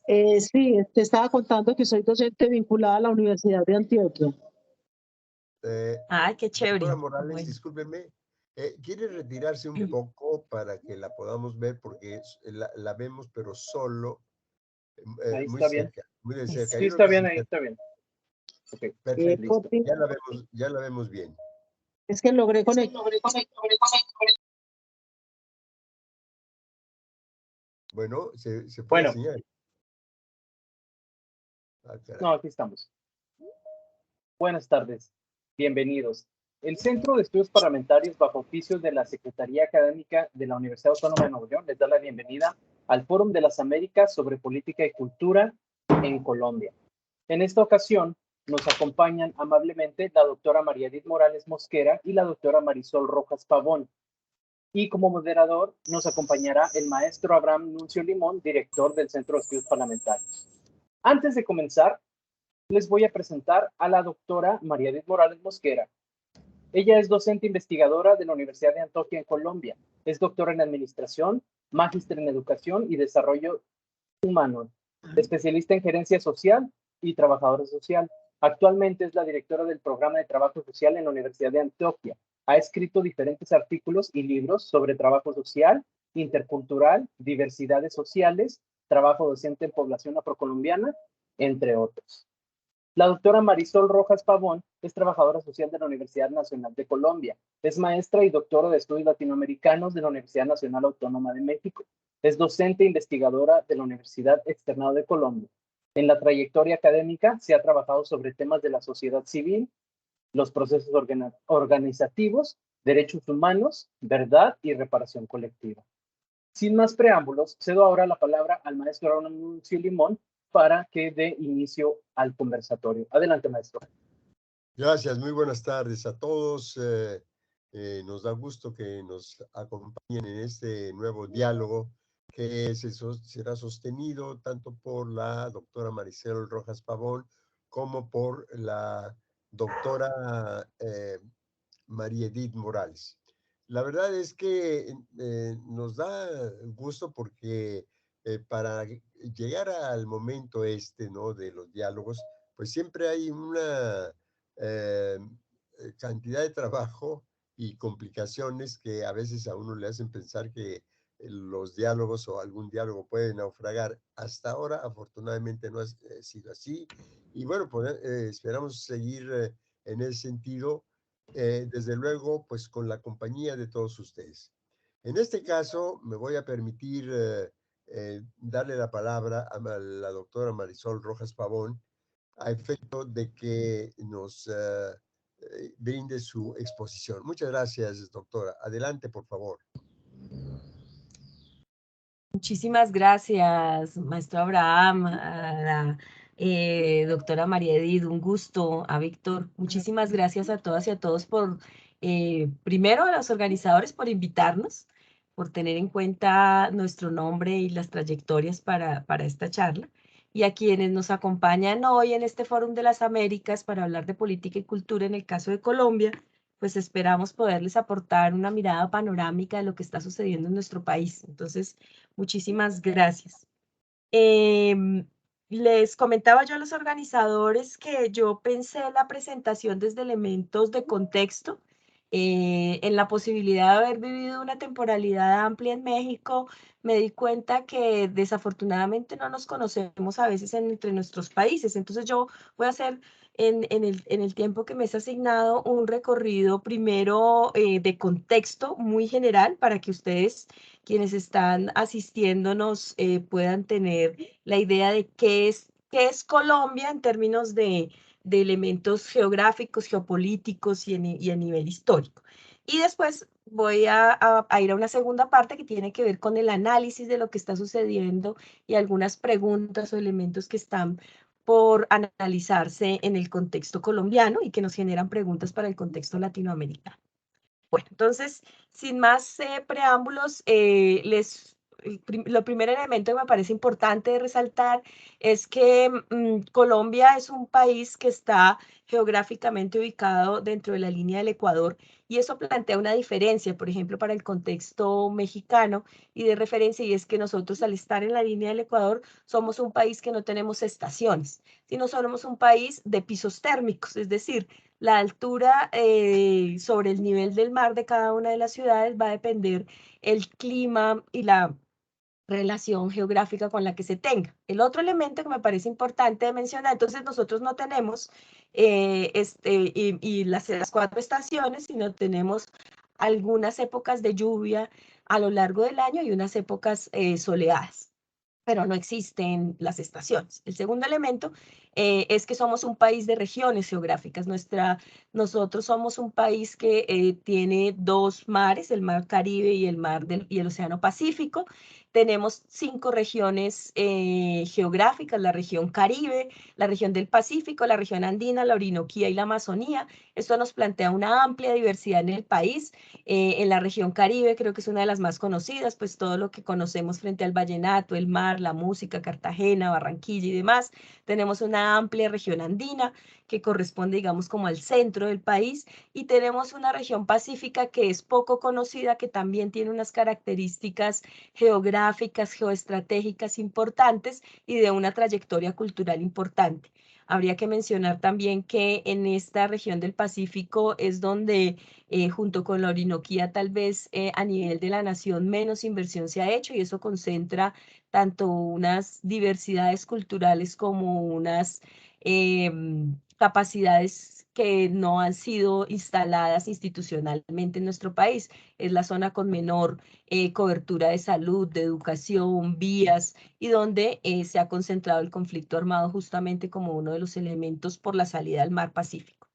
Sí, te estaba contando que soy docente vinculada a la Universidad de Antioquia. Qué chévere. Doctora Morales, Bueno. discúlpeme, ¿quiere retirarse un poco para que la podamos ver? Porque la vemos, pero solo, Ahí muy está bien. cerca, muy de cerca. Sí, Yo está creo que bien, sí ahí está bien. Ok, perfecto, listo. ya la vemos bien. Es que logré conectar. Bueno, se fue Bueno. la señal. No, aquí estamos. Buenas tardes, bienvenidos. El Centro de Estudios Parlamentarios bajo oficios de la Secretaría Académica de la Universidad Autónoma de Nuevo León les da la bienvenida al Fórum de las Américas sobre Política y Cultura en Colombia. En esta ocasión nos acompañan amablemente la doctora María Edith Morales Mosquera y la doctora Marisol Rojas Pavón. Y como moderador nos acompañará el maestro Abraham Nuncio Limón, director del Centro de Estudios Parlamentarios. Antes de comenzar, les voy a presentar a la doctora María Edith Morales Mosquera. Ella es docente investigadora de la Universidad de Antioquia en Colombia. Es doctora en Administración, magíster en Educación y Desarrollo Humano, especialista en Gerencia Social y Trabajadora Social. Actualmente es la directora del Programa de Trabajo Social en la Universidad de Antioquia. Ha escrito diferentes artículos y libros sobre trabajo social, intercultural, diversidades sociales, trabajo docente en población afrocolombiana, entre otros. La doctora Marisol Rojas Pavón es trabajadora social de la Universidad Nacional de Colombia. Es maestra y doctora de estudios latinoamericanos de la Universidad Nacional Autónoma de México. Es docente e investigadora de la Universidad Externado de Colombia. En la trayectoria académica se ha trabajado sobre temas de la sociedad civil, los procesos organizativos, derechos humanos, verdad y reparación colectiva. Sin más preámbulos, cedo ahora la palabra al maestro Anuncio Limón para que dé inicio al conversatorio. Adelante, maestro. Gracias, muy buenas tardes a todos. Nos da gusto que nos acompañen en este nuevo diálogo que será sostenido tanto por la doctora Marisol Rojas Pavón como por la doctora María Edith Morales. La verdad es que nos da gusto porque para llegar al momento ¿no? de los diálogos, pues siempre hay una eh, cantidad de trabajo y complicaciones que a veces a uno le hacen pensar que los diálogos o algún diálogo puede naufragar. Hasta ahora, afortunadamente, no ha sido así. Y bueno, pues, esperamos seguir en ese sentido, desde luego, pues con la compañía de todos ustedes. En este caso, me voy a permitir darle la palabra a la doctora Marisol Rojas Pavón, a efecto de que nos brinde su exposición. Muchas gracias, doctora. Adelante, por favor. Muchísimas gracias, maestro Abraham, a la doctora María Edith, un gusto, a Víctor. Muchísimas gracias a todas y a todos por, primero a los organizadores por invitarnos, por tener en cuenta nuestro nombre y las trayectorias para esta charla, y a quienes nos acompañan hoy en este Fórum de las Américas para hablar de política y cultura en el caso de Colombia. Pues esperamos poderles aportar una mirada panorámica de lo que está sucediendo en nuestro país. Entonces, muchísimas gracias. Les comentaba yo a los organizadores que yo pensé la presentación desde elementos de contexto, en la posibilidad de haber vivido una temporalidad amplia en México. Me di cuenta que desafortunadamente no nos conocemos a veces entre nuestros países. Entonces yo voy a hacer en el tiempo que me es asignado un recorrido primero de contexto muy general para que ustedes, quienes están asistiéndonos, puedan tener la idea de qué es Colombia en términos de elementos geográficos, geopolíticos y a nivel histórico. Y después voy a ir a una segunda parte que tiene que ver con el análisis de lo que está sucediendo y algunas preguntas o elementos que están por analizarse en el contexto colombiano y que nos generan preguntas para el contexto latinoamericano. Bueno, entonces, sin más preámbulos, les lo primer elemento que me parece importante de resaltar es que Colombia es un país que está geográficamente ubicado dentro de la línea del Ecuador y eso plantea una diferencia, por ejemplo, para el contexto mexicano y de referencia, y es que nosotros al estar en la línea del Ecuador somos un país que no tenemos estaciones, sino somos un país de pisos térmicos, es decir, la altura sobre el nivel del mar de cada una de las ciudades va a depender el clima y la relación geográfica con la que se tenga. El otro elemento que me parece importante de mencionar, entonces nosotros no tenemos las 4 estaciones, sino tenemos algunas épocas de lluvia a lo largo del año y unas épocas soleadas, pero no existen las estaciones. El segundo elemento es que somos un país de regiones geográficas. Nosotros somos un país que tiene 2 mares, el mar Caribe y el Océano Pacífico. Tenemos 5 regiones geográficas, la región Caribe, la región del Pacífico, la región andina, la Orinoquía y la Amazonía. Esto nos plantea una amplia diversidad en el país. En la región Caribe creo que es una de las más conocidas, pues todo lo que conocemos frente al vallenato, el mar, la música, Cartagena, Barranquilla y demás. Tenemos una amplia región andina que corresponde, digamos, como al centro del país, y tenemos una región pacífica que es poco conocida, que también tiene unas características geográficas, geoestratégicas importantes y de una trayectoria cultural importante. Habría que mencionar también que en esta región del Pacífico es donde, junto con la Orinoquía, tal vez a nivel de la nación menos inversión se ha hecho, y eso concentra tanto unas diversidades culturales como unas capacidades que no han sido instaladas institucionalmente en nuestro país. Es la zona con menor cobertura de salud, de educación, vías, y donde se ha concentrado el conflicto armado justamente como uno de los elementos por la salida al mar Pacífico.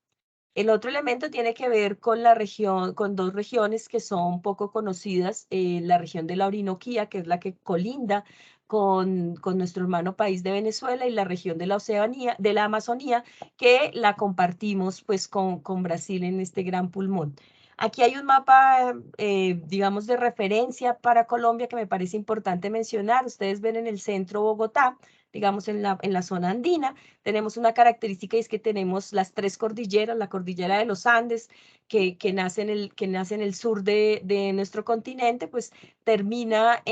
El otro elemento tiene que ver con la región, con 2 regiones que son poco conocidas, la región de la Orinoquía, que es la que colinda con nuestro hermano país de Venezuela, y la región de la Oceanía, de la Amazonía, que la compartimos pues con Brasil en este gran pulmón. Aquí hay un mapa, digamos, de referencia para Colombia que me parece importante mencionar. Ustedes ven en el centro Bogotá, digamos en la zona andina. Tenemos una característica, y es que tenemos las 3 cordilleras, la cordillera de los Andes, que nace en el sur de nuestro continente, pues termina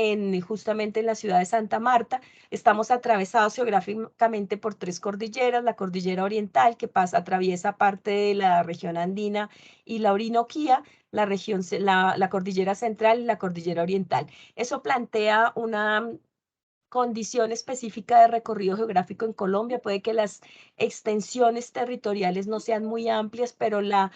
justamente en la ciudad de Santa Marta. Estamos atravesados geográficamente por 3 cordilleras, la cordillera oriental, que atraviesa parte de la región andina y la Orinoquía, la cordillera central y la cordillera oriental. Eso plantea una condición específica de recorrido geográfico en Colombia. Puede que las extensiones territoriales no sean muy amplias, pero la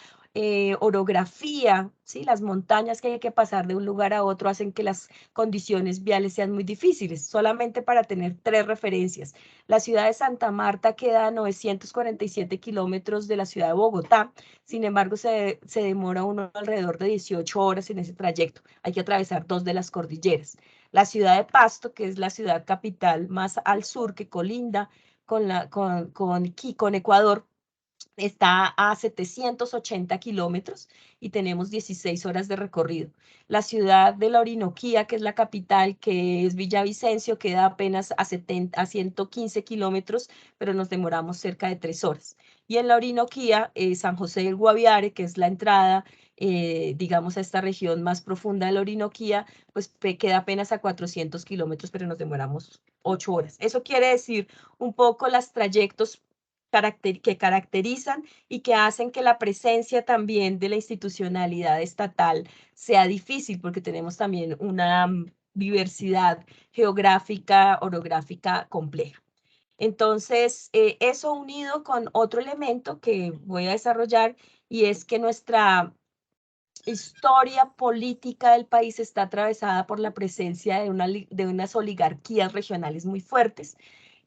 orografía, ¿sí? Las montañas que hay que pasar de un lugar a otro hacen que las condiciones viales sean muy difíciles. Solamente para tener 3 referencias. La ciudad de Santa Marta queda a 947 kilómetros de la ciudad de Bogotá. Sin embargo, se demora uno alrededor de 18 horas en ese trayecto. Hay que atravesar 2 de las cordilleras. La ciudad de Pasto, que es la ciudad capital más al sur, que colinda con Ecuador, está a 780 kilómetros y tenemos 16 horas de recorrido. La ciudad de la Orinoquía, que es la capital, que es Villavicencio, queda apenas a 115 kilómetros, pero nos demoramos cerca de 3 horas. Y en la Orinoquía, San José del Guaviare, que es la entrada, digamos, a esta región más profunda de la Orinoquía, pues queda apenas a 400 kilómetros, pero nos demoramos 8 horas. Eso quiere decir un poco los trayectos que caracterizan y que hacen que la presencia también de la institucionalidad estatal sea difícil, porque tenemos también una diversidad geográfica, orográfica compleja. Entonces, eso unido con otro elemento que voy a desarrollar, y es que nuestra historia política del país está atravesada por la presencia de unas oligarquías regionales muy fuertes.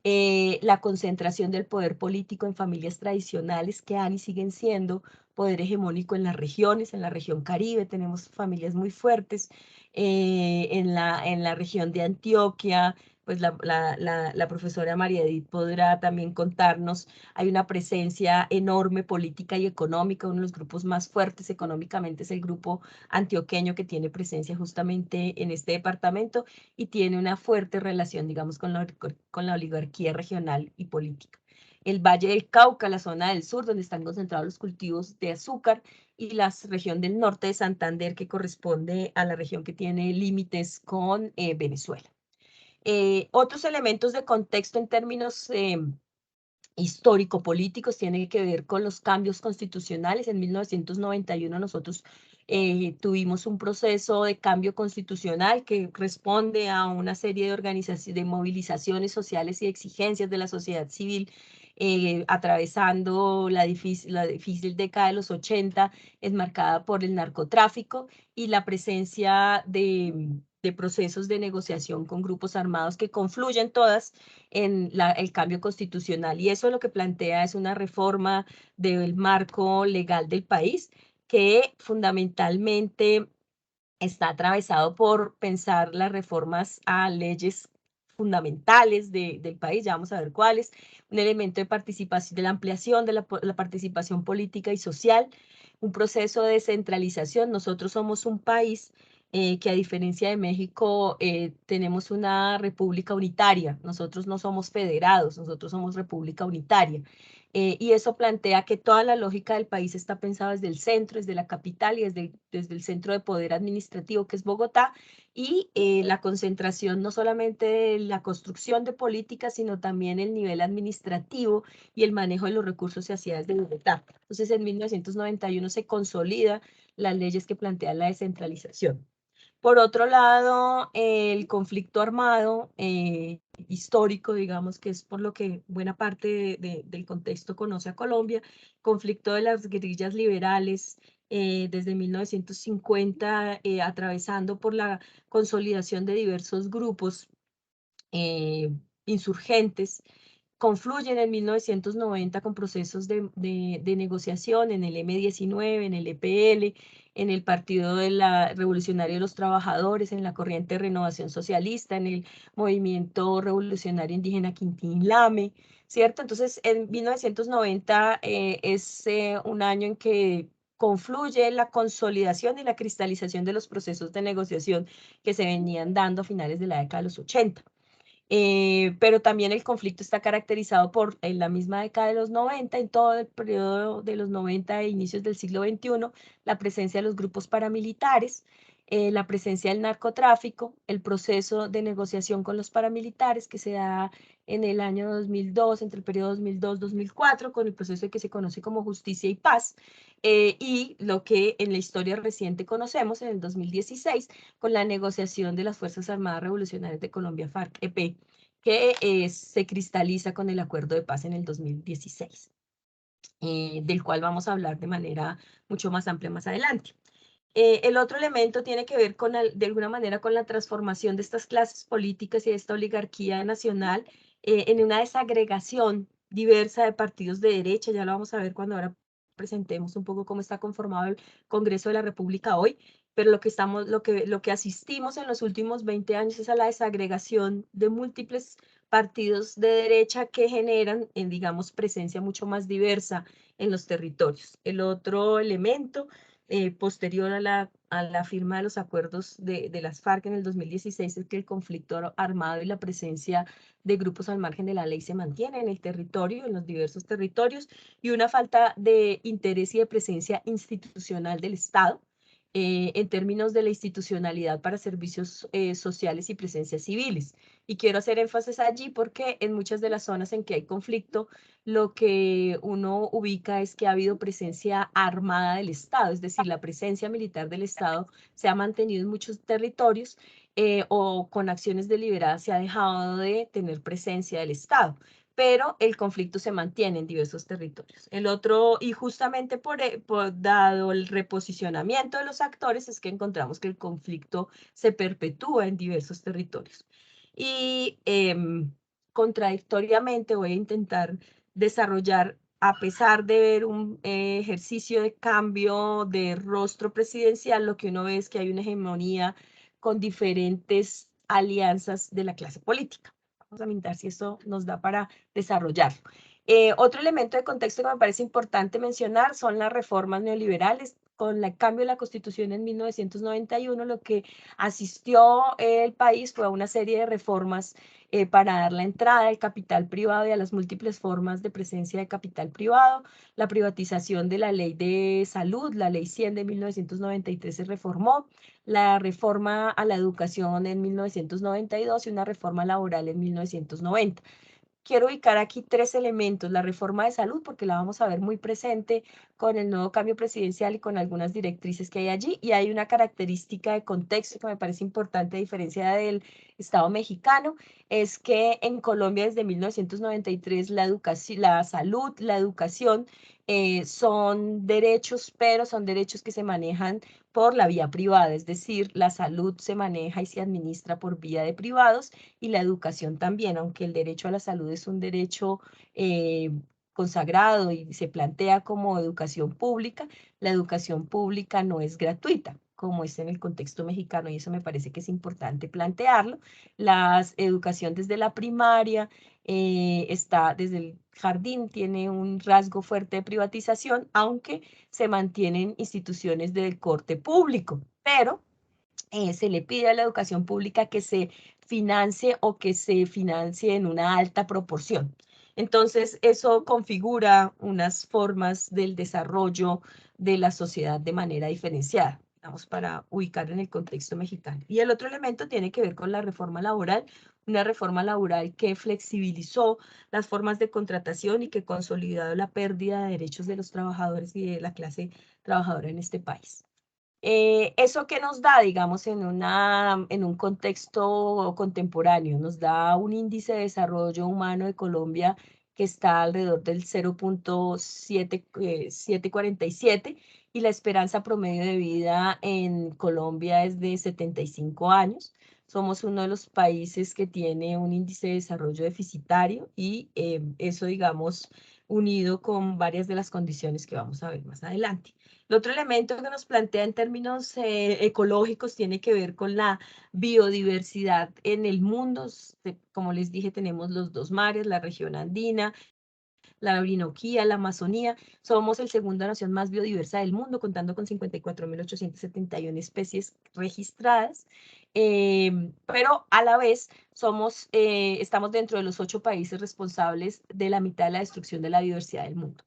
La concentración del poder político en familias tradicionales que han y siguen siendo poder hegemónico en las regiones. En la región Caribe tenemos familias muy fuertes, en la región de Antioquia, pues la profesora María Edith podrá también contarnos. Hay una presencia enorme política y económica. Uno de los grupos más fuertes económicamente es el grupo antioqueño, que tiene presencia justamente en este departamento y tiene una fuerte relación, digamos, con la oligarquía regional y política. El Valle del Cauca, la zona del sur, donde están concentrados los cultivos de azúcar, y la región del norte de Santander, que corresponde a la región que tiene límites con Venezuela. Otros elementos de contexto en términos histórico-políticos tienen que ver con los cambios constitucionales. En 1991 nosotros tuvimos un proceso de cambio constitucional que responde a una serie de organizaciones, de movilizaciones sociales y exigencias de la sociedad civil, atravesando la difícil década de los 80, enmarcada por el narcotráfico y la presencia de procesos de negociación con grupos armados que confluyen todas en el cambio constitucional. Y eso lo que plantea es una reforma del marco legal del país, que fundamentalmente está atravesado por pensar las reformas a leyes fundamentales del país, ya vamos a ver cuáles, un elemento de participación, de la ampliación de la participación política y social, un proceso de descentralización. Nosotros somos un país que, a diferencia de México, tenemos una república unitaria. Nosotros no somos federados, nosotros somos república unitaria. Y eso plantea que toda la lógica del país está pensada desde el centro, desde la capital y desde el centro de poder administrativo, que es Bogotá, y la concentración no solamente de la construcción de políticas, sino también el nivel administrativo y el manejo de los recursos se hacía desde Bogotá. Entonces, en 1991 se consolida las leyes que plantean la descentralización. Por otro lado, el conflicto armado histórico, digamos, que es por lo que buena parte del contexto conoce a Colombia, conflicto de las guerrillas liberales desde 1950, atravesando por la consolidación de diversos grupos insurgentes, confluyen en 1990 con procesos de negociación en el M-19, en el EPL, en el Partido Revolucionario de los Trabajadores, en la Corriente de Renovación Socialista, en el Movimiento Revolucionario Indígena Quintín Lame, ¿cierto? Entonces, en 1990 es un año en que confluye la consolidación y la cristalización de los procesos de negociación que se venían dando a finales de la década de los 80. Pero también el conflicto está caracterizado por, en la misma década de los 90, en todo el periodo de los 90 e inicios del siglo XXI, la presencia de los grupos paramilitares, la presencia del narcotráfico, el proceso de negociación con los paramilitares que se da en el año 2002, entre el periodo 2002-2004, con el proceso que se conoce como Justicia y Paz, y lo que en la historia reciente conocemos en el 2016, con la negociación de las Fuerzas Armadas Revolucionarias de Colombia, FARC-EP, que se cristaliza con el acuerdo de paz en el 2016, del cual vamos a hablar de manera mucho más amplia más adelante. El otro elemento tiene que ver de alguna manera con la transformación de estas clases políticas y de esta oligarquía nacional en una desagregación diversa de partidos de derecha. Ya lo vamos a ver cuando ahora presentemos un poco cómo está conformado el Congreso de la República hoy, pero lo que asistimos en los últimos 20 años es a la desagregación de múltiples partidos de derecha que generan, digamos, presencia mucho más diversa en los territorios. El otro elemento posterior a la firma de los acuerdos de las FARC en el 2016 es que el conflicto armado y la presencia de grupos al margen de la ley se mantiene en el territorio, en los diversos territorios, y una falta de interés y de presencia institucional del Estado en términos de la institucionalidad para servicios sociales y presencias civiles. Y quiero hacer énfasis allí porque en muchas de las zonas en que hay conflicto, lo que uno ubica es que ha habido presencia armada del Estado, es decir, la presencia militar del Estado se ha mantenido en muchos territorios o con acciones deliberadas se ha dejado de tener presencia del Estado, pero el conflicto se mantiene en diversos territorios. El otro, y justamente dado el reposicionamiento de los actores, es que encontramos que el conflicto se perpetúa en diversos territorios. Y contradictoriamente voy a intentar desarrollar, a pesar de ver un ejercicio de cambio de rostro presidencial, lo que uno ve es que hay una hegemonía con diferentes alianzas de la clase política. Vamos a mirar si eso nos da para desarrollarlo. Otro elemento de contexto que me parece importante mencionar son las reformas neoliberales. Con el cambio de la Constitución en 1991, lo que asistió el país fue a una serie de reformas para dar la entrada al capital privado y a las múltiples formas de presencia de capital privado. La privatización de la ley de salud, la ley 100 de 1993 se reformó, la reforma a la educación en 1992 y una reforma laboral en 1990. Quiero ubicar aquí tres elementos: la reforma de salud, porque la vamos a ver muy presente con el nuevo cambio presidencial y con algunas directrices que hay allí, y hay una característica de contexto que me parece importante a diferencia del Estado mexicano, es que en Colombia desde 1993 la educación, la salud, la educación son derechos, pero son derechos que se manejan por la vía privada, es decir, la salud se maneja y se administra por vía de privados y la educación también, aunque el derecho a la salud es un derecho consagrado y se plantea como educación pública, la educación pública no es gratuita, como es en el contexto mexicano, y eso me parece que es importante plantearlo. La educación desde la primaria está desde el jardín, tiene un rasgo fuerte de privatización, aunque se mantienen instituciones del corte público, pero se le pide a la educación pública que se financie o que se financie en una alta proporción. Entonces, eso configura unas formas del desarrollo de la sociedad de manera diferenciada, vamos, para ubicar en el contexto mexicano. Y el otro elemento tiene que ver con la reforma laboral, una reforma laboral que flexibilizó las formas de contratación y que consolidó la pérdida de derechos de los trabajadores y de la clase trabajadora en este país. ¿Eso qué nos da, digamos, en un contexto contemporáneo? Nos da un índice de desarrollo humano de Colombia que está alrededor del 0.747 y la esperanza promedio de vida en Colombia es de 75 años. Somos uno de los países que tiene un índice de desarrollo deficitario y eso, digamos, unido con varias de las condiciones que vamos a ver más adelante. El otro elemento que nos plantea en términos ecológicos tiene que ver con la biodiversidad en el mundo. Como les dije, tenemos los dos mares, la región andina, la Orinoquía, la Amazonía. Somos el segunda nación más biodiversa del mundo, contando con 54.871 especies registradas. Pero a la vez estamos dentro de los 8 países responsables de la mitad de la destrucción de la biodiversidad del mundo.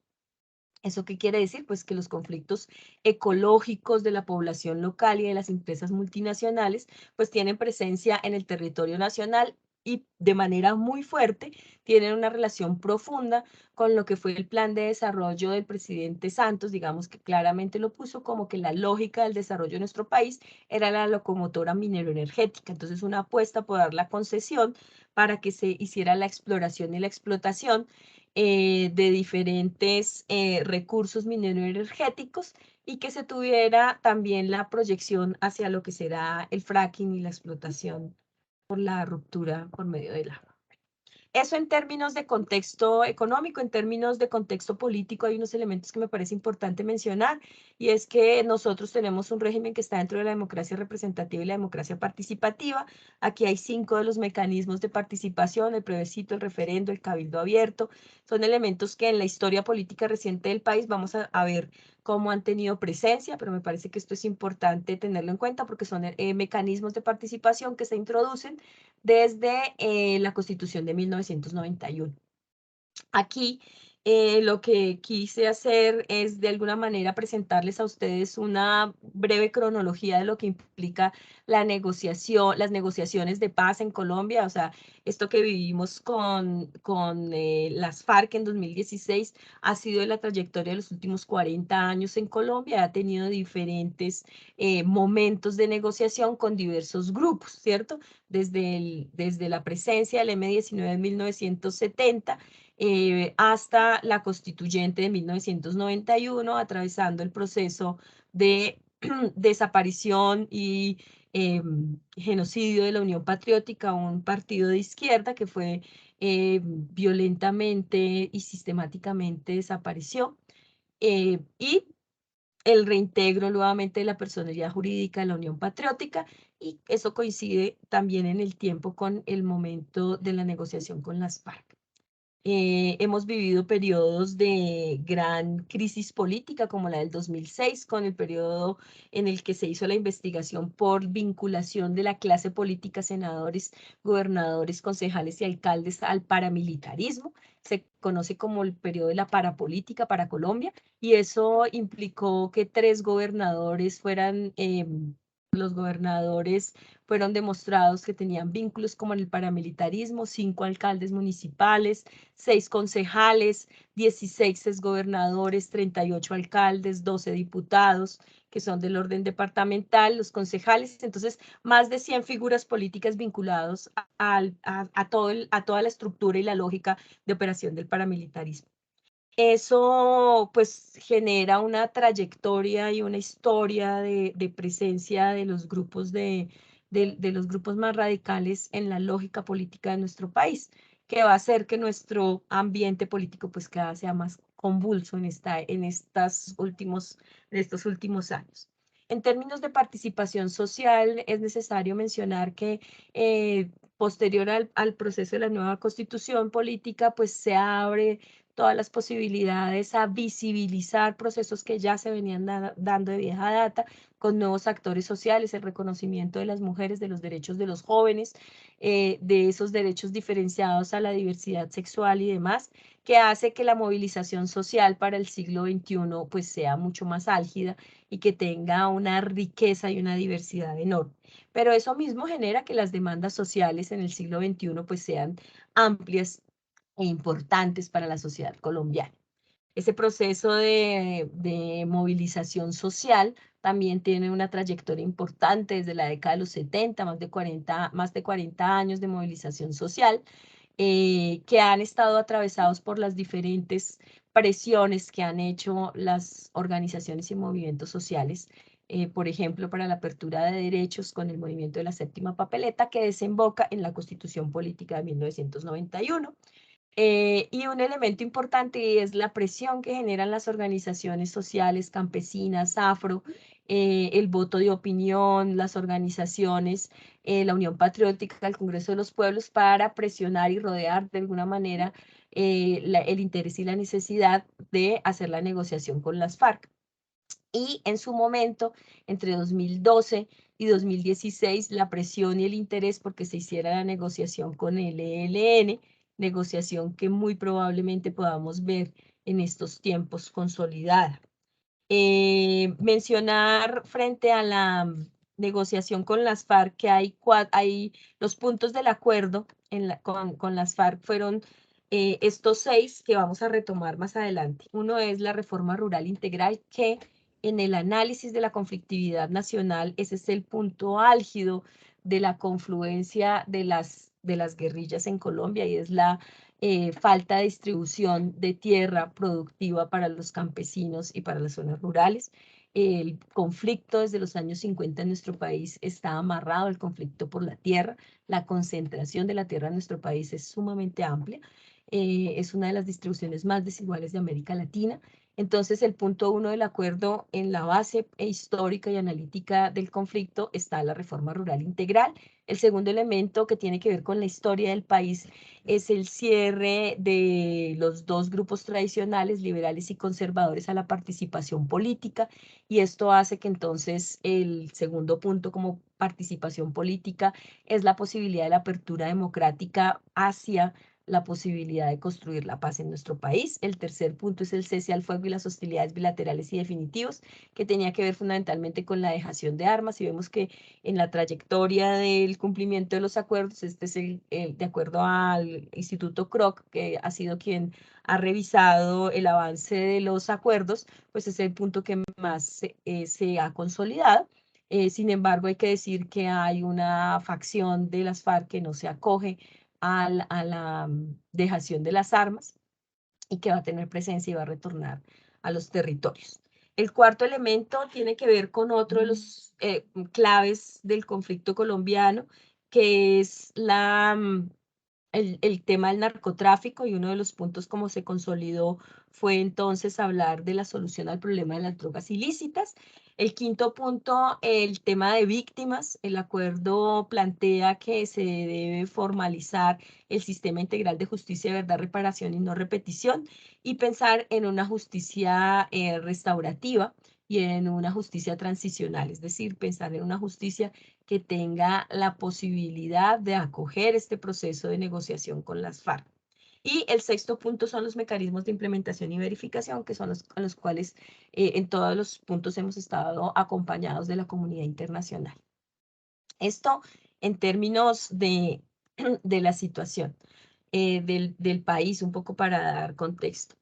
¿Eso qué quiere decir? Pues que los conflictos ecológicos de la población local y de las empresas multinacionales pues tienen presencia en el territorio nacional y de manera muy fuerte tienen una relación profunda con lo que fue el plan de desarrollo del presidente Santos, digamos que claramente lo puso como que la lógica del desarrollo de nuestro país era la locomotora minero-energética. Entonces una apuesta por dar la concesión para que se hiciera la exploración y la explotación de diferentes recursos mineroenergéticos y que se tuviera también la proyección hacia lo que será el fracking y la explotación por la ruptura por medio del agua. Eso en términos de contexto económico. En términos de contexto político hay unos elementos que me parece importante mencionar, y es que nosotros tenemos un régimen que está dentro de la democracia representativa y la democracia participativa. Aquí hay 5 de los mecanismos de participación: el plebiscito, el referendo, el cabildo abierto. Son elementos que en la historia política reciente del país vamos a ver cómo han tenido presencia, pero me parece que esto es importante tenerlo en cuenta porque son mecanismos de participación que se introducen desde la Constitución de 1991. Aquí lo que quise hacer es de alguna manera presentarles a ustedes una breve cronología de lo que implica la negociación, las negociaciones de paz en Colombia. O sea, esto que vivimos con las FARC en 2016 ha sido la trayectoria de los últimos 40 años en Colombia. Ha tenido diferentes momentos de negociación con diversos grupos, ¿cierto? Desde la presencia del M-19 en 1970, hasta la constituyente de 1991, atravesando el proceso de desaparición y genocidio de la Unión Patriótica, un partido de izquierda que fue violentamente y sistemáticamente desapareció. Y el reintegro nuevamente de la personalidad jurídica de la Unión Patriótica, y eso coincide también en el tiempo con el momento de la negociación con las FARC. Hemos vivido periodos de gran crisis política como la del 2006, con el periodo en el que se hizo la investigación por vinculación de la clase política, senadores, gobernadores, concejales y alcaldes al paramilitarismo. Se conoce como el periodo de la parapolítica para Colombia, y eso implicó que 3 gobernadores fueran... los gobernadores fueron demostrados que tenían vínculos como en el paramilitarismo, 5 alcaldes municipales, 6 concejales, 16 exgobernadores, 38 alcaldes, 12 diputados que son del orden departamental, los concejales, entonces más de 100 figuras políticas vinculados a toda la estructura y la lógica de operación del paramilitarismo. Eso pues genera una trayectoria y una historia de presencia de los grupos de los grupos más radicales en la lógica política de nuestro país, que va a hacer que nuestro ambiente político pues cada vez sea más convulso en estos últimos años. En términos de participación social, es necesario mencionar que posterior al proceso de la nueva constitución política, pues se abre todas las posibilidades a visibilizar procesos que ya se venían dando de vieja data, con nuevos actores sociales, el reconocimiento de las mujeres, de los derechos de los jóvenes, de esos derechos diferenciados a la diversidad sexual y demás, que hace que la movilización social para el siglo XXI pues sea mucho más álgida y que tenga una riqueza y una diversidad enorme. Pero eso mismo genera que las demandas sociales en el siglo XXI pues sean amplias e importantes para la sociedad colombiana. Ese proceso de movilización social también tiene una trayectoria importante desde la década de los 70, más de 40 años de movilización social, que han estado atravesados por las diferentes presiones que han hecho las organizaciones y movimientos sociales, por ejemplo, para la apertura de derechos con el movimiento de la séptima papeleta, que desemboca en la Constitución Política de 1991. Y un elemento importante es la presión que generan las organizaciones sociales, campesinas, afro, el voto de opinión, las organizaciones, la Unión Patriótica, el Congreso de los Pueblos, para presionar y rodear de alguna manera el interés y la necesidad de hacer la negociación con las FARC. Y en su momento, entre 2012 y 2016, la presión y el interés porque se hiciera la negociación con el ELN, negociación que muy probablemente podamos ver en estos tiempos consolidada. Mencionar frente a la negociación con las FARC que hay los puntos del acuerdo con las FARC fueron estos 6 que vamos a retomar más adelante. Uno es la reforma rural integral, que en el análisis de la conflictividad nacional, ese es el punto álgido de la confluencia de las guerrillas en Colombia, y es la falta de distribución de tierra productiva para los campesinos y para las zonas rurales. El conflicto desde los años 50 en nuestro país está amarrado al conflicto por la tierra. La concentración de la tierra en nuestro país es sumamente amplia. Es una de las distribuciones más desiguales de América Latina. Entonces, el punto 1 del acuerdo, en la base histórica y analítica del conflicto, está la reforma rural integral. El segundo elemento, que tiene que ver con la historia del país, es el cierre de los 2 grupos tradicionales, liberales y conservadores, a la participación política, y esto hace que entonces el segundo punto como participación política es la posibilidad de la apertura democrática hacia la posibilidad de construir la paz en nuestro país. El tercer punto es el cese al fuego y las hostilidades bilaterales y definitivos, que tenía que ver fundamentalmente con la dejación de armas, y vemos que en la trayectoria del cumplimiento de los acuerdos, este es de acuerdo al Instituto Kroc, que ha sido quien ha revisado el avance de los acuerdos, pues es el punto que más se ha consolidado. Sin embargo, hay que decir que hay una facción de las FARC que no se acoge a la dejación de las armas y que va a tener presencia y va a retornar a los territorios. El cuarto elemento tiene que ver con otro de los claves del conflicto colombiano, que es el tema del narcotráfico, y uno de los puntos como se consolidó fue entonces hablar de la solución al problema de las drogas ilícitas. El quinto punto, el tema de víctimas. El acuerdo plantea que se debe formalizar el sistema integral de justicia, verdad, reparación y no repetición, y pensar en una justicia restaurativa y en una justicia transicional, es decir, pensar en una justicia que tenga la posibilidad de acoger este proceso de negociación con las FARC. Y el sexto punto son los mecanismos de implementación y verificación, que son a los cuales en todos los puntos hemos estado acompañados de la comunidad internacional. Esto en términos de, de la situación del país, un poco para dar contexto.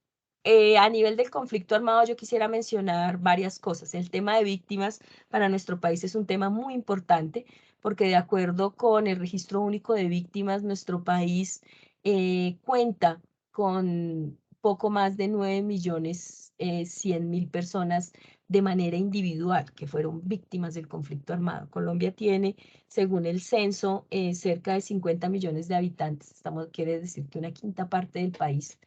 A nivel del conflicto armado, yo quisiera mencionar varias cosas. El tema de víctimas para nuestro país es un tema muy importante, porque de acuerdo con el Registro Único de Víctimas, nuestro país cuenta con poco más de 9.100.000 personas de manera individual que fueron víctimas del conflicto armado. Colombia tiene, según el censo, cerca de 50 millones de habitantes. Quiere decir que una quinta parte del país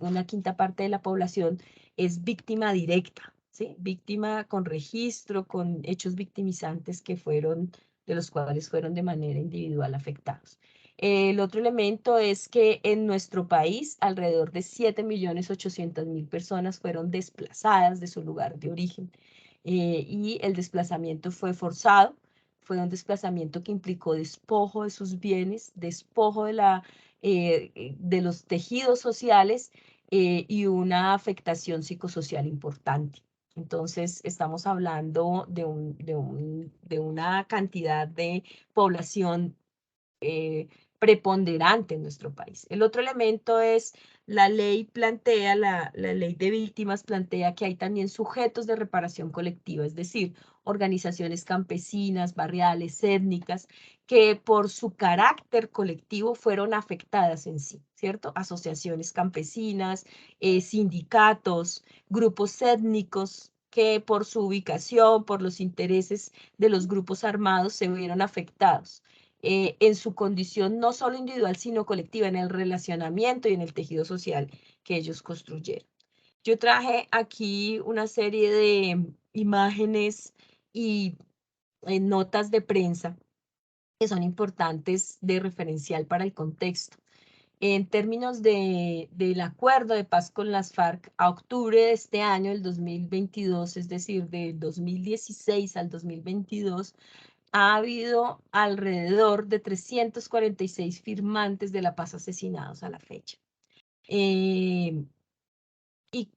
una quinta parte de la población es víctima directa, ¿sí? Víctima con registro, con hechos victimizantes de los cuales fueron de manera individual afectados. El otro elemento es que en nuestro país alrededor de 7.800.000 personas fueron desplazadas de su lugar de origen y el desplazamiento fue forzado. Fue un desplazamiento que implicó despojo de sus bienes, despojo de los tejidos sociales y una afectación psicosocial importante. Entonces, estamos hablando de una cantidad de población preponderante en nuestro país. El otro elemento es la ley la ley de víctimas plantea que hay también sujetos de reparación colectiva, es decir, organizaciones campesinas, barriales, étnicas, que por su carácter colectivo fueron afectadas en sí, ¿cierto? Asociaciones campesinas, sindicatos, grupos étnicos que por su ubicación, por los intereses de los grupos armados se vieron afectados. En su condición no solo individual, sino colectiva, en el relacionamiento y en el tejido social que ellos construyeron. Yo traje aquí una serie de imágenes y notas de prensa que son importantes de referencial para el contexto. En términos del acuerdo de paz con las FARC, a octubre de este año, el 2022, es decir, del 2016 al 2022, ha habido alrededor de 346 firmantes de la paz asesinados a la fecha. Y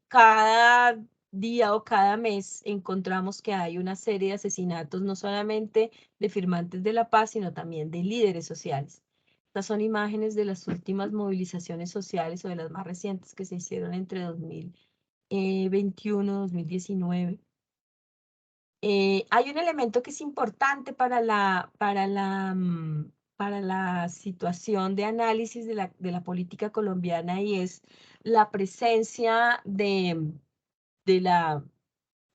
cada día o cada mes encontramos que hay una serie de asesinatos, no solamente de firmantes de la paz, sino también de líderes sociales. Estas son imágenes de las últimas movilizaciones sociales o de las más recientes que se hicieron entre 2021 y 2019. Hay un elemento que es importante para la situación de análisis de la política colombiana, y es la presencia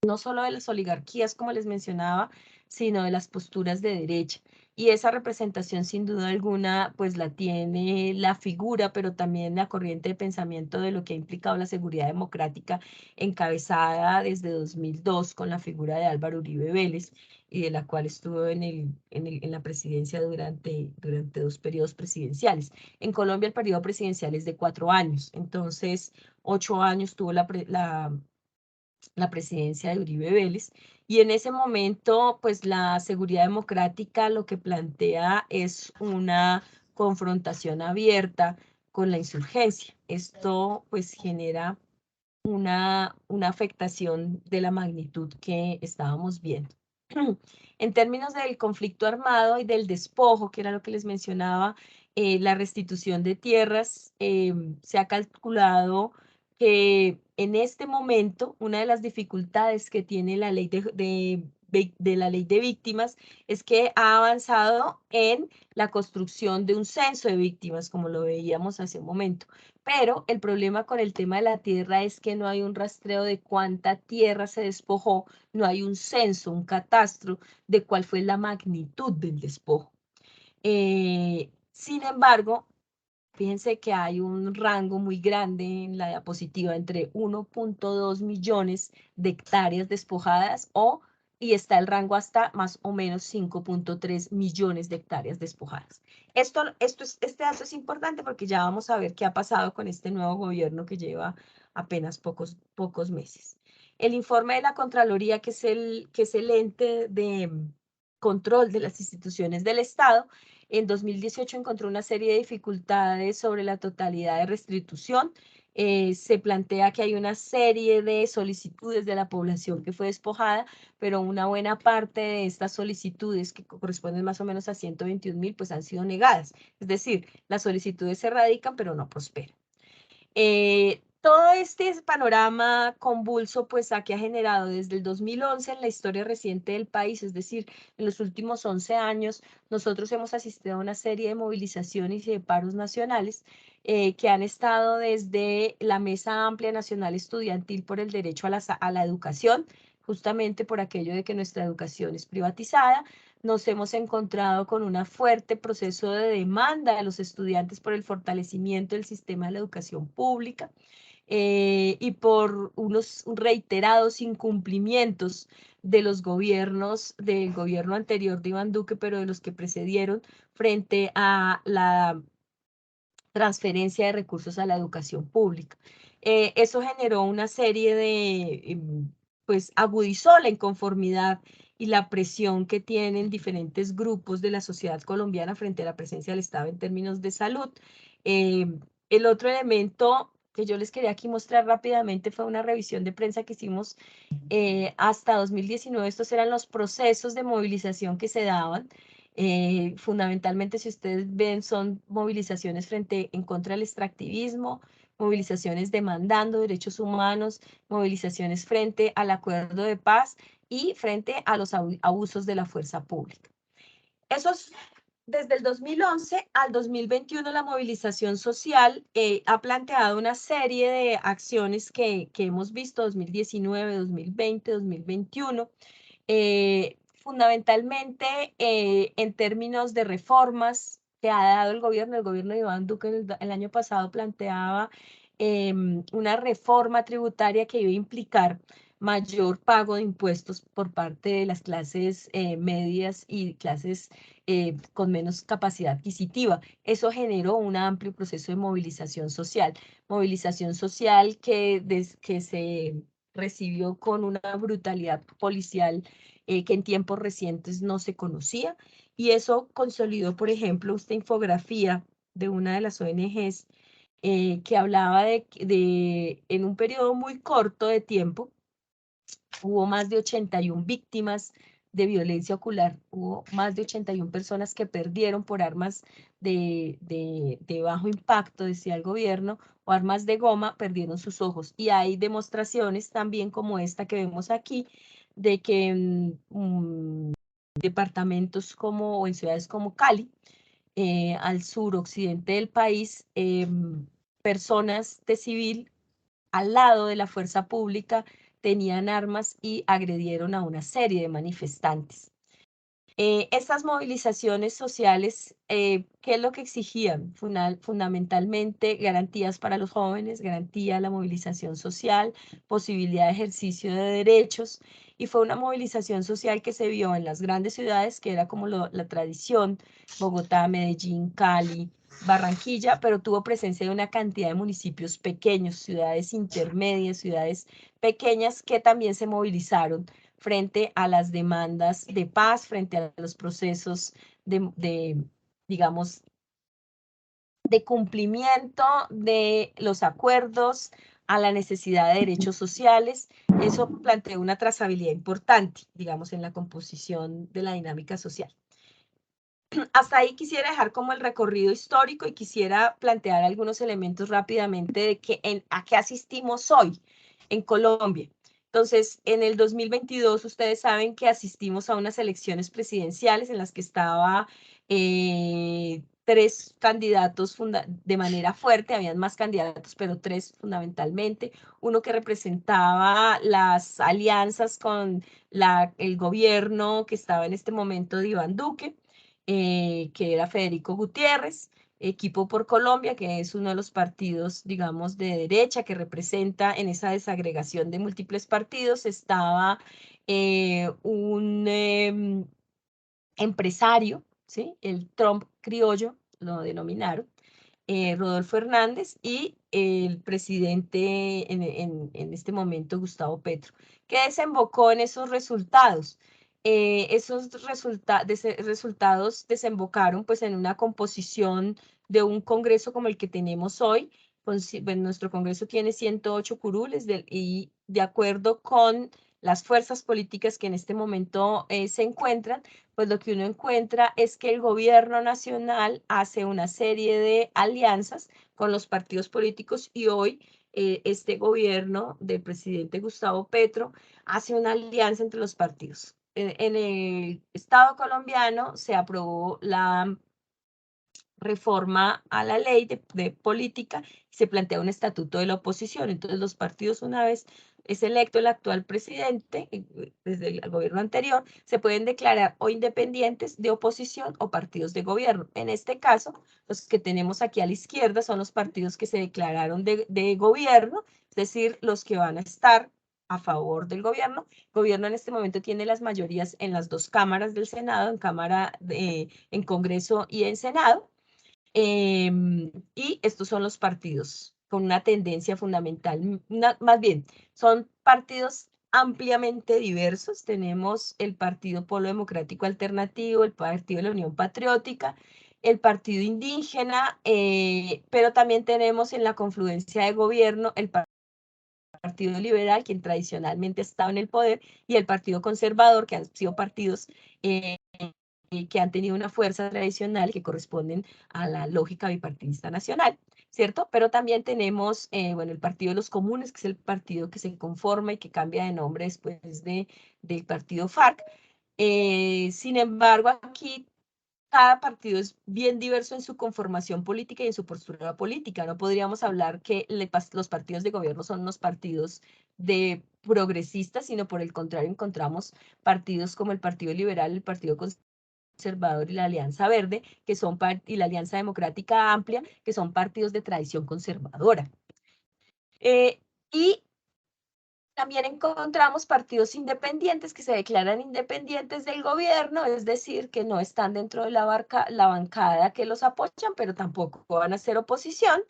no solo de las oligarquías, como les mencionaba, sino de las posturas de derecha. Y esa representación, sin duda alguna, pues la tiene la figura, pero también la corriente de pensamiento de lo que ha implicado la seguridad democrática, encabezada desde 2002 con la figura de Álvaro Uribe Vélez, y de la cual estuvo en la presidencia durante 2 periodos presidenciales. En Colombia el periodo presidencial es de 4 años, entonces 8 años tuvo la presidencia de Uribe Vélez, y en ese momento, pues la seguridad democrática lo que plantea es una confrontación abierta con la insurgencia. Esto pues genera una afectación de la magnitud que estábamos viendo. En términos del conflicto armado y del despojo, que era lo que les mencionaba, la restitución de tierras, se ha calculado que en este momento una de las dificultades que tiene la ley de la ley de víctimas es que ha avanzado en la construcción de un censo de víctimas, como lo veíamos hace un momento. Pero el problema con el tema de la tierra es que no hay un rastreo de cuánta tierra se despojó, no hay un censo, un catastro de cuál fue la magnitud del despojo. Sin embargo, fíjense que hay un rango muy grande en la diapositiva entre 1.2 millones de hectáreas despojadas y está el rango hasta más o menos 5.3 millones de hectáreas despojadas. Este dato es importante porque ya vamos a ver qué ha pasado con este nuevo gobierno que lleva apenas pocos meses. El informe de la Contraloría, que es el ente de control de las instituciones del Estado, en 2018 encontró una serie de dificultades sobre la totalidad de restitución. Se plantea que hay una serie de solicitudes de la población que fue despojada, pero una buena parte de estas solicitudes, que corresponden más o menos a 121.000, pues han sido negadas. Es decir, las solicitudes se radican, pero no prosperan. Todo este panorama convulso, pues, que ha generado desde el 2011 en la historia reciente del país, es decir, en los últimos 11 años, nosotros hemos asistido a una serie de movilizaciones y de paros nacionales que han estado desde la Mesa Amplia Nacional Estudiantil por el derecho a la educación, justamente por aquello de que nuestra educación es privatizada. Nos hemos encontrado con un fuerte proceso de demanda de los estudiantes por el fortalecimiento del sistema de la educación pública y por unos reiterados incumplimientos de los gobiernos, del gobierno anterior de Iván Duque, pero de los que precedieron, frente a la transferencia de recursos a la educación pública. Eso generó una serie de, pues agudizó la inconformidad y la presión que tienen diferentes grupos de la sociedad colombiana frente a la presencia del Estado en términos de salud. El otro elemento que yo les quería aquí mostrar rápidamente fue una revisión de prensa que hicimos hasta 2019. Estos eran los procesos de movilización que se daban. Fundamentalmente, si ustedes ven, son movilizaciones en contra del extractivismo, movilizaciones demandando derechos humanos, movilizaciones frente al acuerdo de paz y frente a los abusos de la fuerza pública. Desde el 2011 al 2021, la movilización social ha planteado una serie de acciones que hemos visto 2019, 2020, 2021, fundamentalmente en términos de reformas que ha dado el gobierno de Iván Duque el año pasado planteaba una reforma tributaria que iba a implicar mayor pago de impuestos por parte de las clases medias y clases con menos capacidad adquisitiva. Eso generó un amplio proceso de movilización social que se recibió con una brutalidad policial que en tiempos recientes no se conocía, y eso consolidó, por ejemplo, esta infografía de una de las ONGs que hablaba en un periodo muy corto de tiempo, hubo más de 81 víctimas de violencia ocular, hubo más de 81 personas que perdieron por armas de bajo impacto, decía el gobierno, o armas de goma, perdieron sus ojos. Y hay demostraciones también como esta que vemos aquí, de que en departamentos o en ciudades como Cali, al suroccidente del país, personas de civil al lado de la fuerza pública tenían armas y agredieron a una serie de manifestantes. Estas movilizaciones sociales, ¿qué es lo que exigían? Fundamentalmente garantías para los jóvenes, garantía de la movilización social, posibilidad de ejercicio de derechos, y fue una movilización social que se vio en las grandes ciudades, que era como la tradición, Bogotá, Medellín, Cali, Barranquilla, pero tuvo presencia de una cantidad de municipios pequeños, ciudades intermedias, ciudades pequeñas que también se movilizaron frente a las demandas de paz, frente a los procesos digamos, de cumplimiento de los acuerdos, a la necesidad de derechos sociales. Eso planteó una trazabilidad importante, digamos, en la composición de la dinámica social. Hasta ahí quisiera dejar como el recorrido histórico y quisiera plantear algunos elementos rápidamente de a qué asistimos hoy en Colombia. Entonces, en el 2022, ustedes saben que asistimos a unas elecciones presidenciales en las que estaba 3 candidatos de manera fuerte, habían más candidatos, pero 3 fundamentalmente. Uno que representaba las alianzas con el gobierno que estaba en este momento de Iván Duque, que era Federico Gutiérrez. Equipo por Colombia, que es uno de los partidos, digamos, de derecha que representa en esa desagregación de múltiples partidos. Estaba un empresario, ¿sí? El Trump criollo, lo denominaron, Rodolfo Hernández, y el presidente en este momento, Gustavo Petro, que desembocó en esos resultados. Esos resultados desembocaron pues en una composición de un congreso como el que tenemos hoy. Bueno, nuestro congreso tiene 108 curules y de acuerdo con las fuerzas políticas que en este momento se encuentran, pues lo que uno encuentra es que el gobierno nacional hace una serie de alianzas con los partidos políticos y hoy este gobierno del presidente Gustavo Petro hace una alianza entre los partidos. En el Estado colombiano se aprobó la reforma a la ley de política y se plantea un estatuto de la oposición. Entonces los partidos, una vez es electo el actual presidente, desde el gobierno anterior, se pueden declarar o independientes de oposición o partidos de gobierno. En este caso, los que tenemos aquí a la izquierda son los partidos que se declararon de gobierno, es decir, los que van a estar a favor del gobierno. El gobierno en este momento tiene las mayorías en las dos cámaras del Senado, en Congreso y en Senado. Y estos son los partidos con una tendencia fundamental, más bien, son partidos ampliamente diversos. Tenemos el Partido Polo Democrático Alternativo, el Partido de la Unión Patriótica, el Partido Indígena, pero también tenemos en la confluencia de gobierno el Partido Liberal, quien tradicionalmente ha estado en el poder, y el Partido Conservador, que han sido partidos que han tenido una fuerza tradicional que corresponden a la lógica bipartidista nacional, ¿cierto? Pero también tenemos, bueno, el Partido de los Comunes, que es el partido que se conforma y que cambia de nombre después del partido FARC. Sin embargo, aquí cada partido es bien diverso en su conformación política y en su postura política. No podríamos hablar que los partidos de gobierno son unos partidos de progresistas, sino por el contrario encontramos partidos como el Partido Liberal, el Partido Conservador y la Alianza Verde, y la Alianza Democrática Amplia, que son partidos de tradición conservadora. Y también encontramos partidos independientes que se declaran independientes del gobierno, es decir, que no están dentro de la bancada que los apoyan, pero tampoco van a ser oposición,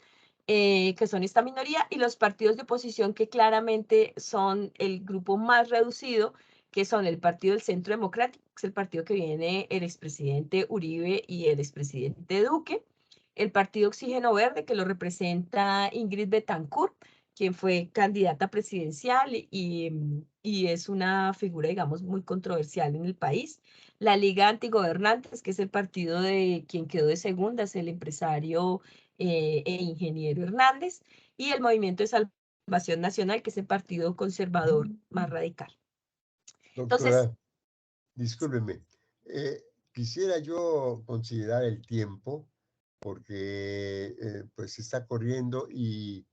que son esta minoría, y los partidos de oposición que claramente son el grupo más reducido, que son el Partido del Centro Democrático, que es el partido que viene el expresidente Uribe y el expresidente Duque, el Partido Oxígeno Verde, que lo representa Ingrid Betancourt, quien fue candidata presidencial y es una figura, digamos, muy controversial en el país. La Liga Antigobernantes, que es el partido de quien quedó de segunda, es el empresario e ingeniero Hernández, y el Movimiento de Salvación Nacional, que es el partido conservador más radical. Doctora, Entonces, discúlpeme, quisiera yo considerar el tiempo porque pues está corriendo y